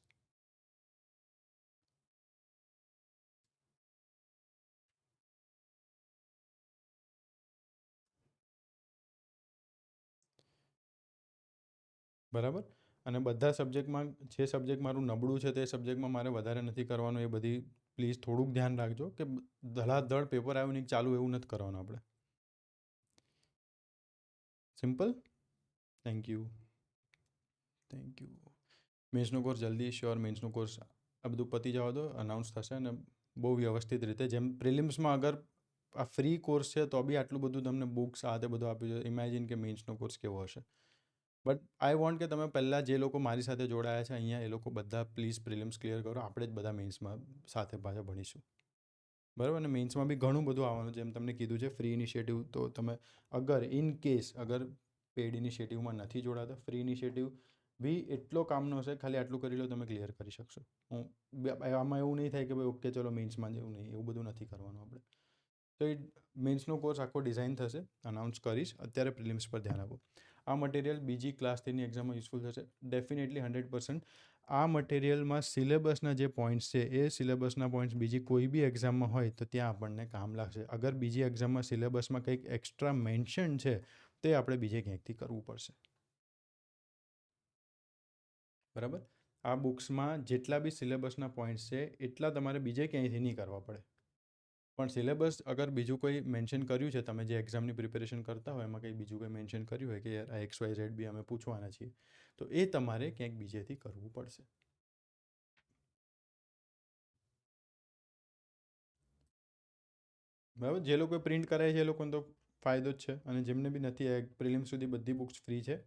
બરાબર. અને બધા સબ્જેક્ટમાં જે સબ્જેક્ટ મારું નબળું છે તે સબ્જેક્ટમાં મારે વધારે નથી કરવાનું. એ બધી પ્લીઝ થોડુંક ધ્યાન રાખજો કે ધડાધડ પેપર આવ્યું નહીં ચાલુ એવું નથી કરવાનું આપણે. Simple. Thank you. Thank you. મેન્સનો કોર્સ જલ્દી શ્યોર, મેન્સનો કોર્સ આ બધું પતી જવા દો, અનાઉન્સ થશે અને બહુ વ્યવસ્થિત રીતે, જેમ પ્રિલિમ્સમાં અગર આ ફ્રી કોર્સ છે તો બી આટલું બધું તમને બુક્સ આ તે બધું આપ્યું છે, ઇમેજિન કે મેન્સનો કોર્સ કેવો હશે. બટ આઈ વોન્ટ કે તમે પહેલાં જે લોકો મારી સાથે જોડાયા છે અહીંયા, એ લોકો બધા પ્લીઝ પ્રિલિમ્સ ક્લિયર કરો. આપણે જ બધા મેન્સમાં સાથે પાછા ભણીશું, બરાબર. અને મેન્સમાં બી ઘણું બધું આવવાનું, જેમ તમને કીધું છે ફ્રી ઇનિશિયેટિવ. તો તમે અગર ઇન કેસ અગર પેડ ઇનિશિયેટિવમાં નથી જોડાતા, ફ્રી ઇનિશિયેટિવ બી એટલો કામનો હશે, ખાલી આટલું કરી લો તમે ક્લિયર કરી શકશો. આમાં એવું નહીં થાય કે ભાઈ ઓકે ચલો મેન્સમાં જેવું નહીં, એવું બધું નથી કરવાનું આપણે. તો એ મેન્સનો કોર્સ આખો ડિઝાઇન થશે, અનાઉન્સ કરીશ. અત્યારે પ્રિલિમ્સ પર ધ્યાન આપો. આ મટીરિયલ બીજી ક્લાસ 3ની એક્ઝામમાં યુઝફુલ થશે ડેફિનેટલી 100%. આ મટીરિયલમાં સિલેબસના જે પોઈન્ટ્સ છે એ સિલેબસના પોઈન્ટ્સ બીજી કોઈ બી એક્ઝામમાં હોય તો ત્યાં આપણને કામ લાગશે. અગર બીજી એક્ઝામમાં સિલેબસમાં કંઈક એક્સ્ટ્રા મેન્શન છે તે આપણે બીજે ક્યાંકથી કરવું પડશે, બરાબર. આ બુક્સમાં જેટલા બી સિલેબસના પોઈન્ટ્સ છે એટલા તમારે બીજે ક્યાંયથી નહીં કરવા પડે. પણ સિલેબસ અગર બીજું કોઈ મેન્શન કર્યું છે, તમે જે એક્ઝામની પ્રિપેરેશન કરતા હોય એમાં કંઈ બીજું કંઈ મેન્શન કર્યું હોય કે યાર આ XYZ બી અમે પૂછવાના છીએ, તો એ તમારે ક્યાંક બીજેથી કરવું પડશે. બરાબર. જે લોકો પ્રિન્ટ કરાય છે એ લોકોને તો ફાયદો જ છે, અને જેમને બી નથી, પ્રિલિમ્સ સુધી બધી બુક્સ ફ્રી છે.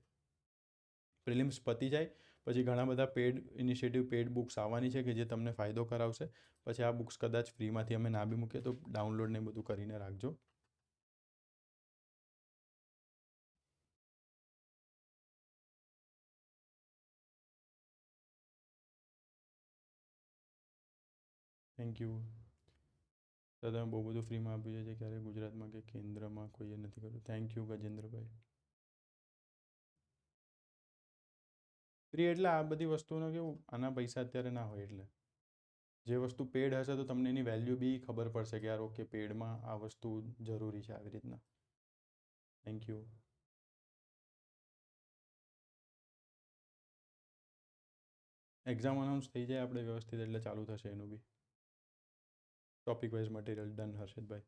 પ્રિલિમ્સ પતી જાય પછી ઘણા બધા પેડ ઇનિશિયેટિવ, પેડ બુક્સ આવવાની છે કે જે તમને ફાયદો કરાવશે. પછી આ બુક્સ કદાચ ફ્રીમાંથી અમે ના બી મૂકીએ તો ડાઉનલોડ ને બધું કરીને રાખજો. Thank you. તો તમે બહુ બધું ફ્રીમાં આપ્યું છે, ક્યારે ગુજરાતમાં કે કેન્દ્રમાં કોઈએ નથી કર્યું. Thank you Gajendrabhai. ફ્રી એટલે આ બધી વસ્તુનો કેવું, આના પૈસા અત્યારે ના હોય, એટલે જે વસ્તુ પેડ હશે તો તમને એની વેલ્યુ બી ખબર પડશે કે યાર ઓકે પેડમાં આ વસ્તુ જરૂરી છે, આવી રીતના. Thank you. એક્ઝામ અનાઉન્સ થઈ જાય આપણે વ્યવસ્થિત એટલે ચાલુ થશે એનું B. Topic wise material done, Harshadbhai.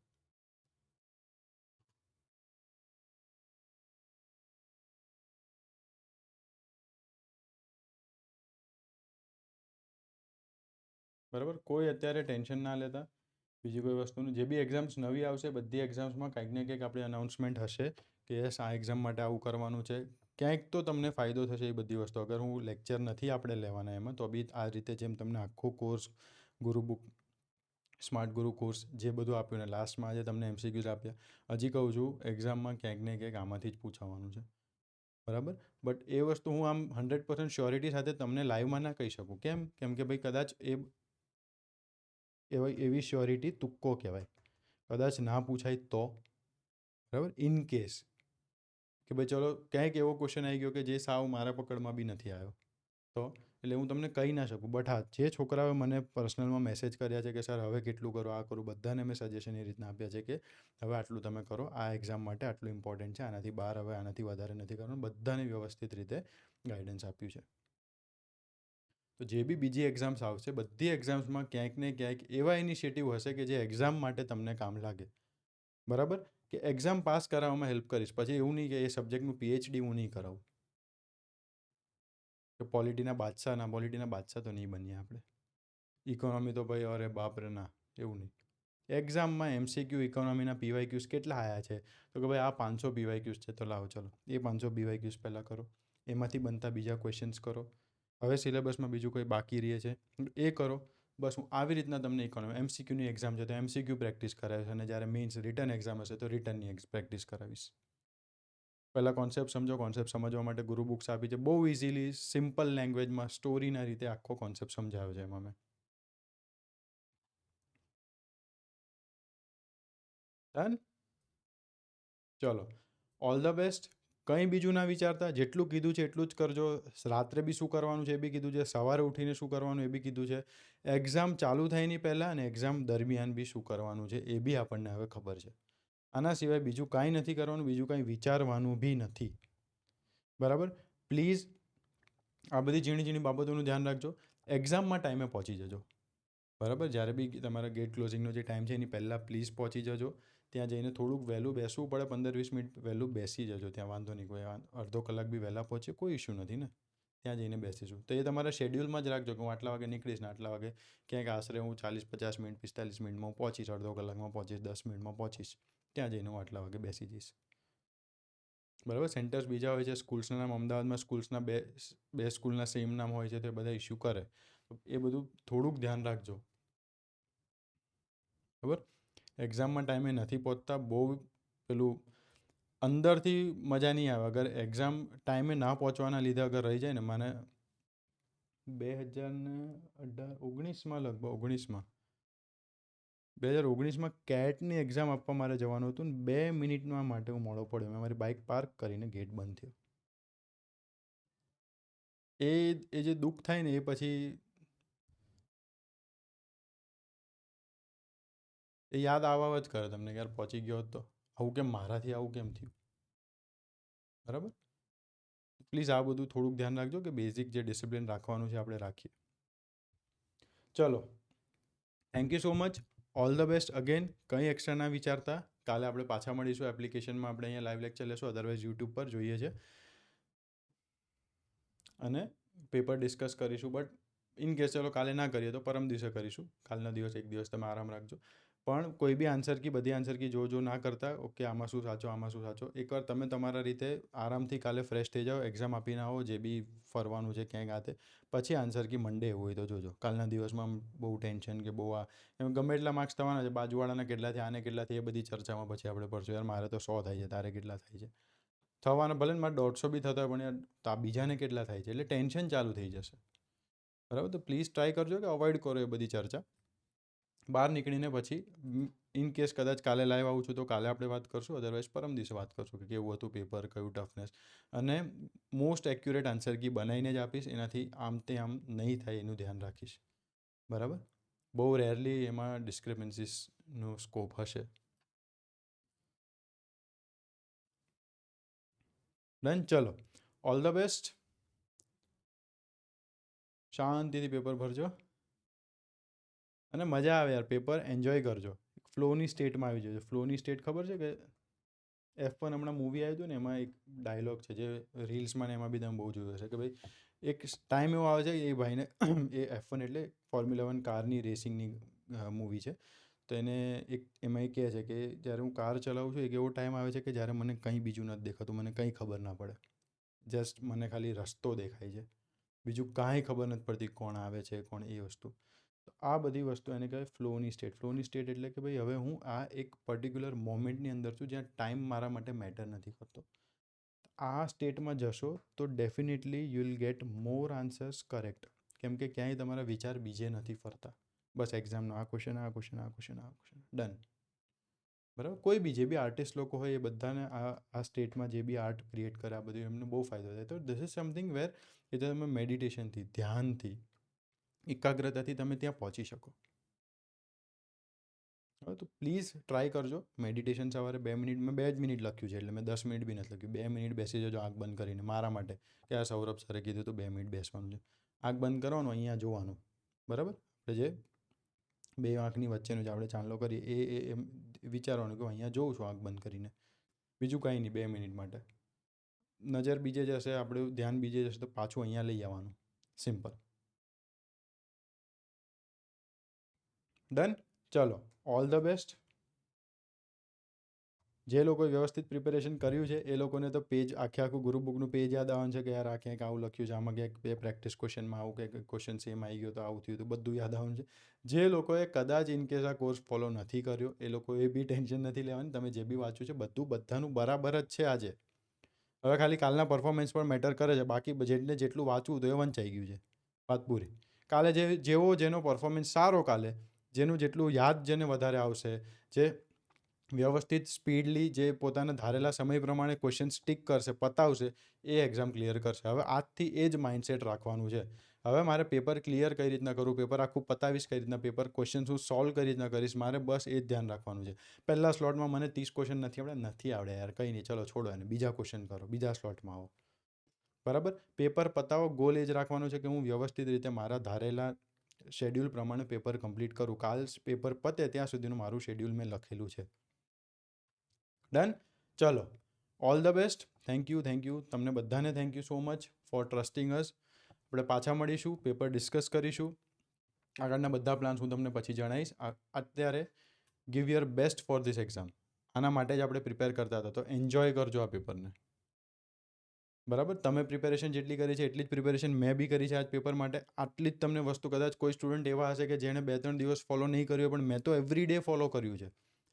બરાબર. કોઈ અત્યારે ટેન્શન ના લેતા. બીજી કોઈ વસ્તુનું, જે બી એક્ઝામ્સ નવી આવશે બધી એક્ઝામ્સમાં કંઈક ને કંઈક આપણી અનાઉન્સમેન્ટ હશે કે યસ આ એક્ઝામ માટે આવું કરવાનું છે. ક્યાંક તો તમને ફાયદો થશે એ બધી વસ્તુ. અગર હું લેક્ચર નથી આપણે લેવાના એમાં, તો બી આ રીતે જેમ તમને આખો કોર્સ ગુરુ બુક, સ્માર્ટ ગુરુ કોર્સ જે બધું આપ્યું ને લાસ્ટમાં આજે તમને MCQs આપ્યા, હજી કહું છું એક્ઝામમાં ક્યાંક ને ક્યાંક આમાંથી જ પૂછવાનું છે, બરાબર. બટ એ વસ્તુ હું આમ 100% શ્યોરિટી સાથે તમને લાઈવમાં ના કહી શકું. કેમ? કેમ કે ભાઈ કદાચ એવી શ્યોરિટી તુક્કો કહેવાય. કદાચ ના પૂછાય તો, બરાબર. ઇન કેસ કે ભાઈ ચલો ક્યાંક એવો ક્વેશ્ચન આવી ગયો કે જે સાવ મારા પકડમાં બી નથી આવ્યો, તો એટલે હું તમને કહી ના શકું. બટ હા, જે છોકરાઓએ મને પર્સનલમાં મેસેજ કર્યા છે કે સર હવે કેટલું કરો, આ કરું, બધાને મેં સજેશન એ રીતના આપ્યા છે કે હવે આટલું તમે કરો, આ એક્ઝામ માટે આટલું ઇમ્પોર્ટન્ટ છે, આનાથી બહાર હવે આનાથી વધારે નથી કરવાનું, બધાને વ્યવસ્થિત રીતે ગાઈડન્સ આપ્યું છે. તો જે બી બીજી એક્ઝામ્સ આવશે બધી એક્ઝામ્સમાં ક્યાંક ને ક્યાંક એવા ઇનિશિયેટિવ હશે કે જે એક્ઝામ માટે તમને કામ લાગે, બરાબર. કે એક્ઝામ પાસ કરાવવામાં હેલ્પ કરીશ. પછી એવું નહીં કે એ સબ્જેક્ટનું PhD હું નહીં કરાવું, કે પોલિટીના બાદશાહ તો નહીં બનીએ આપણે. ઇકોનોમી તો ભાઈ અરે બાપ રે ના, એવું નહીં. એક્ઝામમાં MCQ ઇકોનોમીના PYQs કેટલા આવ્યા છે, તો કે ભાઈ આ 500 PYQs છે, તો લાવો ચલો એ 500 PYQs પહેલાં કરો, એમાંથી બનતા બીજા ક્વેશ્ચન્સ કરો, હવે સિલેબસમાં બીજું કોઈ બાકી રહે છે એ કરો. બસ હું આવી રીતના તમને ઇકોનોમી એમસીક્યુની એક્ઝામ છે તો એમસીક્યુ પ્રેક્ટિસ કરાવીશ, અને જ્યારે મેઇન્સ રિટર્ન એક્ઝામ હશે તો રિટર્નની પ્રેક્ટિસ કરાવીશ. પહેલાં કોન્સેપ્ટ સમજો. કોન્સેપ્ટ સમજવા માટે ગુરુ બુક્સ આપી છે, બહુ ઇઝીલી સિમ્પલ લેંગ્વેજમાં સ્ટોરીના રીતે આખો કોન્સેપ્ટ સમજાવ્યો છે એમાં મેં. ડન. ચલો, ઓલ ધ બેસ્ટ. કંઈ બીજું ના વિચારતા, જેટલું કીધું છે એટલું જ કરજો. રાત્રે બી શું કરવાનું છે એ બી કીધું છે, સવારે ઉઠીને શું કરવાનું એ બી કીધું છે, એક્ઝામ ચાલુ થાય એની પહેલાં અને એક્ઝામ દરમિયાન બી શું કરવાનું છે એ બી આપણને હવે ખબર છે. આના સિવાય બીજું કાંઈ નથી કરવાનું, બીજું કાંઈ વિચારવાનું બી નથી. બરાબર. પ્લીઝ આ બધી ઝીણી ઝીણી બાબતોનું ધ્યાન રાખજો. એક્ઝામમાં ટાઈમે પહોંચી જજો. બરાબર. જ્યારે બી તમારા ગેટ ક્લોઝિંગનો જે ટાઈમ છે એની પહેલાં પ્લીઝ પહોંચી જજો. ત્યાં જઈને થોડુંક વહેલું બેસવું પડે, 15-20 મિનિટ વહેલું બેસી જજો ત્યાં, વાંધો નહીં. કોઈ અડધો કલાક બી વહેલા પહોંચે કોઈ ઇશ્યુ નથી ને, ત્યાં જઈને બેસીશું. તો એ તમારા શેડ્યુલમાં જ રાખજો કે હું આટલા વાગે નીકળીશ ને આટલા વાગે ક્યાંક આશરે હું 40-50 મિનિટ 45 મિનિટમાં હું પહોંચીશ, અડધો કલાકમાં પહોંચીશ, 10 મિનિટમાં પહોંચીશ. ત્યાં જઈને હું આટલા વાગે બેસી જઈશ. બરાબર. સેન્ટર્સ બીજા હોય છે, સ્કૂલ્સના નામ અમદાવાદમાં સ્કૂલ્સના બે સ્કૂલના સેમ નામ હોય છે, તો એ બધા ઇસ્યુ કરે. તો એ બધું થોડુંક ધ્યાન રાખજો. બરાબર. એક્ઝામમાં ટાઈમે નથી પહોંચતા, બહુ પેલું અંદરથી મજા નહીં આવે. અગર એક્ઝામ ટાઈમે ના પહોંચવાના લીધે અગર રહી જાય ને, મને 2019માં લગભગ 2019માં કેટની એક્ઝામ આપવા મારે જવાનું હતું ને 2 મિનિટમાં માટે હું મોડો પડ્યો. મેં મારી બાઇક પાર્ક કરીને ગેટ બંધ થયો. એ જે દુઃખ થાય ને એ પછી એ યાદ આવવા જ કરે તમને કે યાર પહોંચી ગયો હતો, આવું કેમ મારાથી આવું કેમ થયું. બરાબર. પ્લીઝ આ બધું થોડુંક ધ્યાન રાખજો કે બેઝિક જે ડિસિપ્લિન રાખવાનું છે આપણે રાખીએ. ચલો, thank you so much. All the best again. કંઈ એક્સ્ટ્રા ના વિચારતા. કાલે આપણે પાછા મળીશું. એપ્લિકેશનમાં આપણે અહીંયા લાઈવ લેક્ચર લેશું, અદરવાઇઝ યુટ્યુબ પર જોઈએ છે, અને પેપર ડિસ્કસ કરીશું. બટ ઇન કેસ ચલો કાલે ના કરીએ તો પરમ દિવસે કરીશું. કાલનો દિવસ એક દિવસ તમે આરામ રાખજો. પણ કોઈ બી આન્સર કી બધી આન્સર કી જો ના કરતા, ઓકે આમાં શું સાચો આમાં શું સાચો, એકવાર તમે તમારા રીતે આરામથી કાલે ફ્રેશ થઈ જાઓ, એક્ઝામ આપીને આવો, જે બી ફરવાનું છે ક્યાંય આતે, પછી આન્સર કી મંડે એવું હોય તો જોજો. કાલના દિવસમાં બહુ ટેન્શન કે બહુ એમ ગમે એટલા માર્ક્સ થવાના છે, બાજુવાળાના કેટલા થયા, આને કેટલા થયા, એ બધી ચર્ચામાં પછી આપણે પડશું. યાર મારે તો 100 થાય છે, તારે કેટલા થાય છે. થવાના ભલે ને મારે 150 બી થતા હોય, પણ યાર બીજાને કેટલા થાય છે, એટલે ટેન્શન ચાલુ થઈ જશે. બરાબર. તો પ્લીઝ ટ્રાય કરજો કે અવોઇડ કરો એ બધી ચર્ચા. બહાર નીકળીને પછી ઇન કેસ કદાચ કાલે લાઈવ આવું છું તો કાલે આપણે વાત કરશું, અદરવાઇઝ પરમ દિવસે વાત કરશું કે કેવું હતું પેપર, કયું ટફનેસ, અને મોસ્ટ એક્યુરેટ આન્સર કી બનાવીને જ આપીશ. એનાથી આમ તે આમ નહીં થાય એનું ધ્યાન રાખીશ. બરાબર. બહુ રેરલી એમાં ડિસ્ક્રિપન્સીસનો સ્કોપ હશે. ડન. ચલો, ઓલ ધ બેસ્ટ. શાંતિથી પેપર ભરજો અને મજા આવે યાર. પેપર એન્જોય કરજો. ફ્લોની સ્ટેટમાં આવી જજો. ફ્લોની સ્ટેટ ખબર છે કે F1 હમણાં મૂવી આવ્યું હતું ને, એમાં એક ડાયલોગ છે જે રીલ્સમાં ને એમાં બી તમે બહુ જોયો હશે કે ભાઈ એક ટાઈમ એવો આવે છે કે એ ભાઈને એ F1 એટલે ફોર્મ્યુલા 1 કારની રેસિંગની મૂવી છે. તો એને એમાં એ કહે છે કે જ્યારે હું કાર ચલાવું છું એક એવો ટાઈમ આવે છે કે જ્યારે મને કંઈ બીજું નથી દેખાતું, મને કંઈ ખબર ના પડે, જસ્ટ મને ખાલી રસ્તો દેખાય છે, બીજું કાંઈ ખબર નથી પડતી કોણ આવે છે કોણ, એ વસ્તુ. તો આ બધી વસ્તુ એને કહેવાય ફ્લોની સ્ટેટ. ફ્લોની સ્ટેટ એટલે કે ભાઈ હવે હું આ એક પર્ટિક્યુલર મોમેન્ટની અંદર છું જ્યાં ટાઈમ મારા માટે મેટર નથી કરતો. આ સ્ટેટમાં જશો તો definitely you will gate more answers correct. કેમ કે ક્યાંય તમારા વિચાર બીજે નથી ફરતા. બસ એક્ઝામનો આ ક્વેશ્ચન, આ ક્વેશ્ચન, આ ક્વેશ્ચન, આ ક્વેશ્ચન, ડન. બરાબર. કોઈ બી જે બી આર્ટિસ્ટ લોકો હોય એ બધાને આ સ્ટેટમાં જે બી આર્ટ ક્રિએટ કરે આ બધું એમને બહુ ફાયદો થાય. તો ધીસ ઇઝ સમથિંગ વેર એ તમે મેડિટેશનથી, ધ્યાનથી, એકાગ્રતાથી તમે ત્યાં પહોંચી શકો. હવે તો પ્લીઝ ટ્રાય કરજો. મેડિટેશન સવારે 2 મિનિટ, મેં 2 જ મિનિટ લખ્યું છે એટલે મેં 10 મિનિટ બી નથી લખ્યું. 2 મિનિટ બેસી જજો આંખ બંધ કરીને, મારા માટે કે આ સૌરભ સરે કીધું તો 2 મિનિટ બેસવાનું છે. આંખ બંધ કરવાનું, અહીંયા જોવાનું. બરાબર. એટલે જે બે આંખની વચ્ચેનો જે આપણે ચાંદલો કરીએ એમ વિચારવાનું કે અહીંયા જોઉં છું આંખ બંધ કરીને, બીજું કાંઈ નહીં. 2 મિનિટ માટે નજર બીજે જશે, આપણું ધ્યાન બીજે જશે તો પાછું અહીંયા લઈ આવવાનું. સિમ્પલ. ડન. ચલો, ઓલ ધ બેસ્ટ. જે લોકોએ વ્યવસ્થિત પ્રિપેરેશન કર્યું છે એ લોકોને તો પેજ આખું ગ્રુપબુકનું પેજ યાદ આવવાનું છે કે યાર આ ક્યાંક આવું લખ્યું છે, આમાં ક્યાંક બે પ્રેક્ટિસ ક્વેશ્ચનમાં આવું કંઈક ક્વેશ્ચન સેમ આવી ગયો તો આવું થયું હતું, બધું યાદ આવવાનું છે. જે લોકોએ કદાચ ઇનકેસ આ કોર્સ ફોલો નથી કર્યો એ લોકોએ બી ટેન્શન નથી લેવાની. તમે જે બી વાંચ્યું છે બધું બધાનું બરાબર જ છે આજે. હવે ખાલી કાલના પરફોર્મન્સ પર મેટર કરે છે, બાકી જેટલું વાંચવું તો એ વંચાઈ ગયું છે, વાત પૂરી. કાલે જેનો પરફોર્મન્સ સારો, કાલે જેનું જેટલું યાદ જેને વધારે આવશે, જે વ્યવસ્થિત સ્પીડલી જે પોતાના ધારેલા સમય પ્રમાણે ક્વેશ્ચન સ્ટીક કરશે, પતાવશે, એ એક્ઝામ ક્લિયર કરશે. હવે આજથી એ જ માઇન્ડસેટ રાખવાનું છે. હવે મારે પેપર ક્લિયર કઈ રીતના કરું, પેપર આખું પતાવીશ કઈ રીતના, પેપર ક્વેશ્ચન હું સોલ્વ કઈ રીતના કરીશ, મારે બસ એ જ ધ્યાન રાખવાનું છે. પહેલા સ્લોટમાં મને 30 ક્વેશ્ચન નથી આવડે યાર, કંઈ નહીં, ચલો છોડો એને, બીજા ક્વેશ્ચન કરો, બીજા સ્લોટમાં આવો. બરાબર, પેપર પતાવો, ગોલ એ જ રાખવાનો છે કે હું વ્યવસ્થિત રીતે મારા ધારેલા શેડ્યુલ પ્રમાણે પેપર કમ્પ્લીટ કરું. કાલ પેપર પતે ત્યાં સુધીનું મારું શેડ્યુલ મેં લખેલું છે. ડન. ચલો, all the best. Thank you તમને બધાને, thank you so much for trusting us. આપણે પાછા મળીશું, પેપર ડિસ્કસ કરીશું, આગળના બધા પ્લાન્સ હું તમને પછી જણાવીશ. અત્યારે give your best for this exam. આના માટે જ આપણે પ્રિપેર કરતા હતા, તો એન્જોય કરજો આ પેપરને. બરાબર, તમે પ્રિપેરેશન જેટલી કરી છે એટલી જ પ્રિપેરેશન મેં બી કરી છે આજ પેપર માટે. આટલી જ તમને વસ્તુ, કદાચ કોઈ સ્ટુડન્ટ એવા હશે કે જેણે 2-3 દિવસ ફોલો નહીં કર્યું, પણ મેં તો એવરી ડે ફોલો કર્યું છે.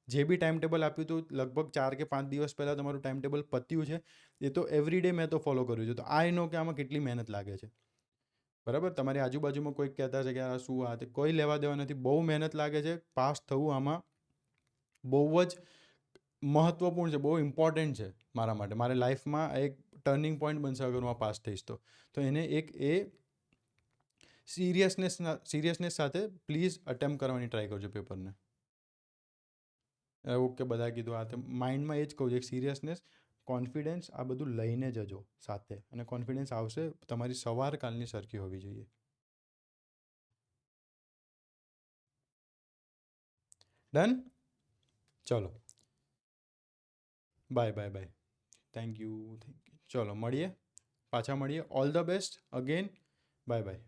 જે બી ટાઈમ ટેબલ આપ્યું હતું, લગભગ 4 કે 5 દિવસ પહેલાં તમારું ટાઈમ ટેબલ પત્યું છે, એ તો એવરી ડે મેં તો ફોલો કર્યું છે. તો આઈ નો કે આમાં કેટલી મહેનત લાગે છે. બરાબર, તમારી આજુબાજુમાં કોઈક કહેતા છે કે આ શું, આ તે, કોઈ લેવા દેવા નથી. બહુ મહેનત લાગે છે. પાસ થવું આમાં બહુ જ મહત્વપૂર્ણ છે, બહુ ઇમ્પોર્ટન્ટ છે મારા માટે. મારી લાઈફમાં એક ટર્નિંગ પોઈન્ટ બનશે અગર હું આ પાસ થઈશ તો એને સિરિયસનેસ સાથે પ્લીઝ અટેમ્પ્ટ કરવાની ટ્રાય કરજો પેપરને. ઓકે, બધા કીધું આ તે. માઇન્ડમાં એ જ કહું છું, એક સિરિયસનેસ, કોન્ફિડન્સ, આ બધું લઈને જજો સાથે. અને કોન્ફિડન્સ આવશે, તમારી સવાર કાલની સરખી હોવી જોઈએ. ડન. ચલો, બાય. Thank you. ચલો મળીએ, પાછા મળીએ. All the best again. By.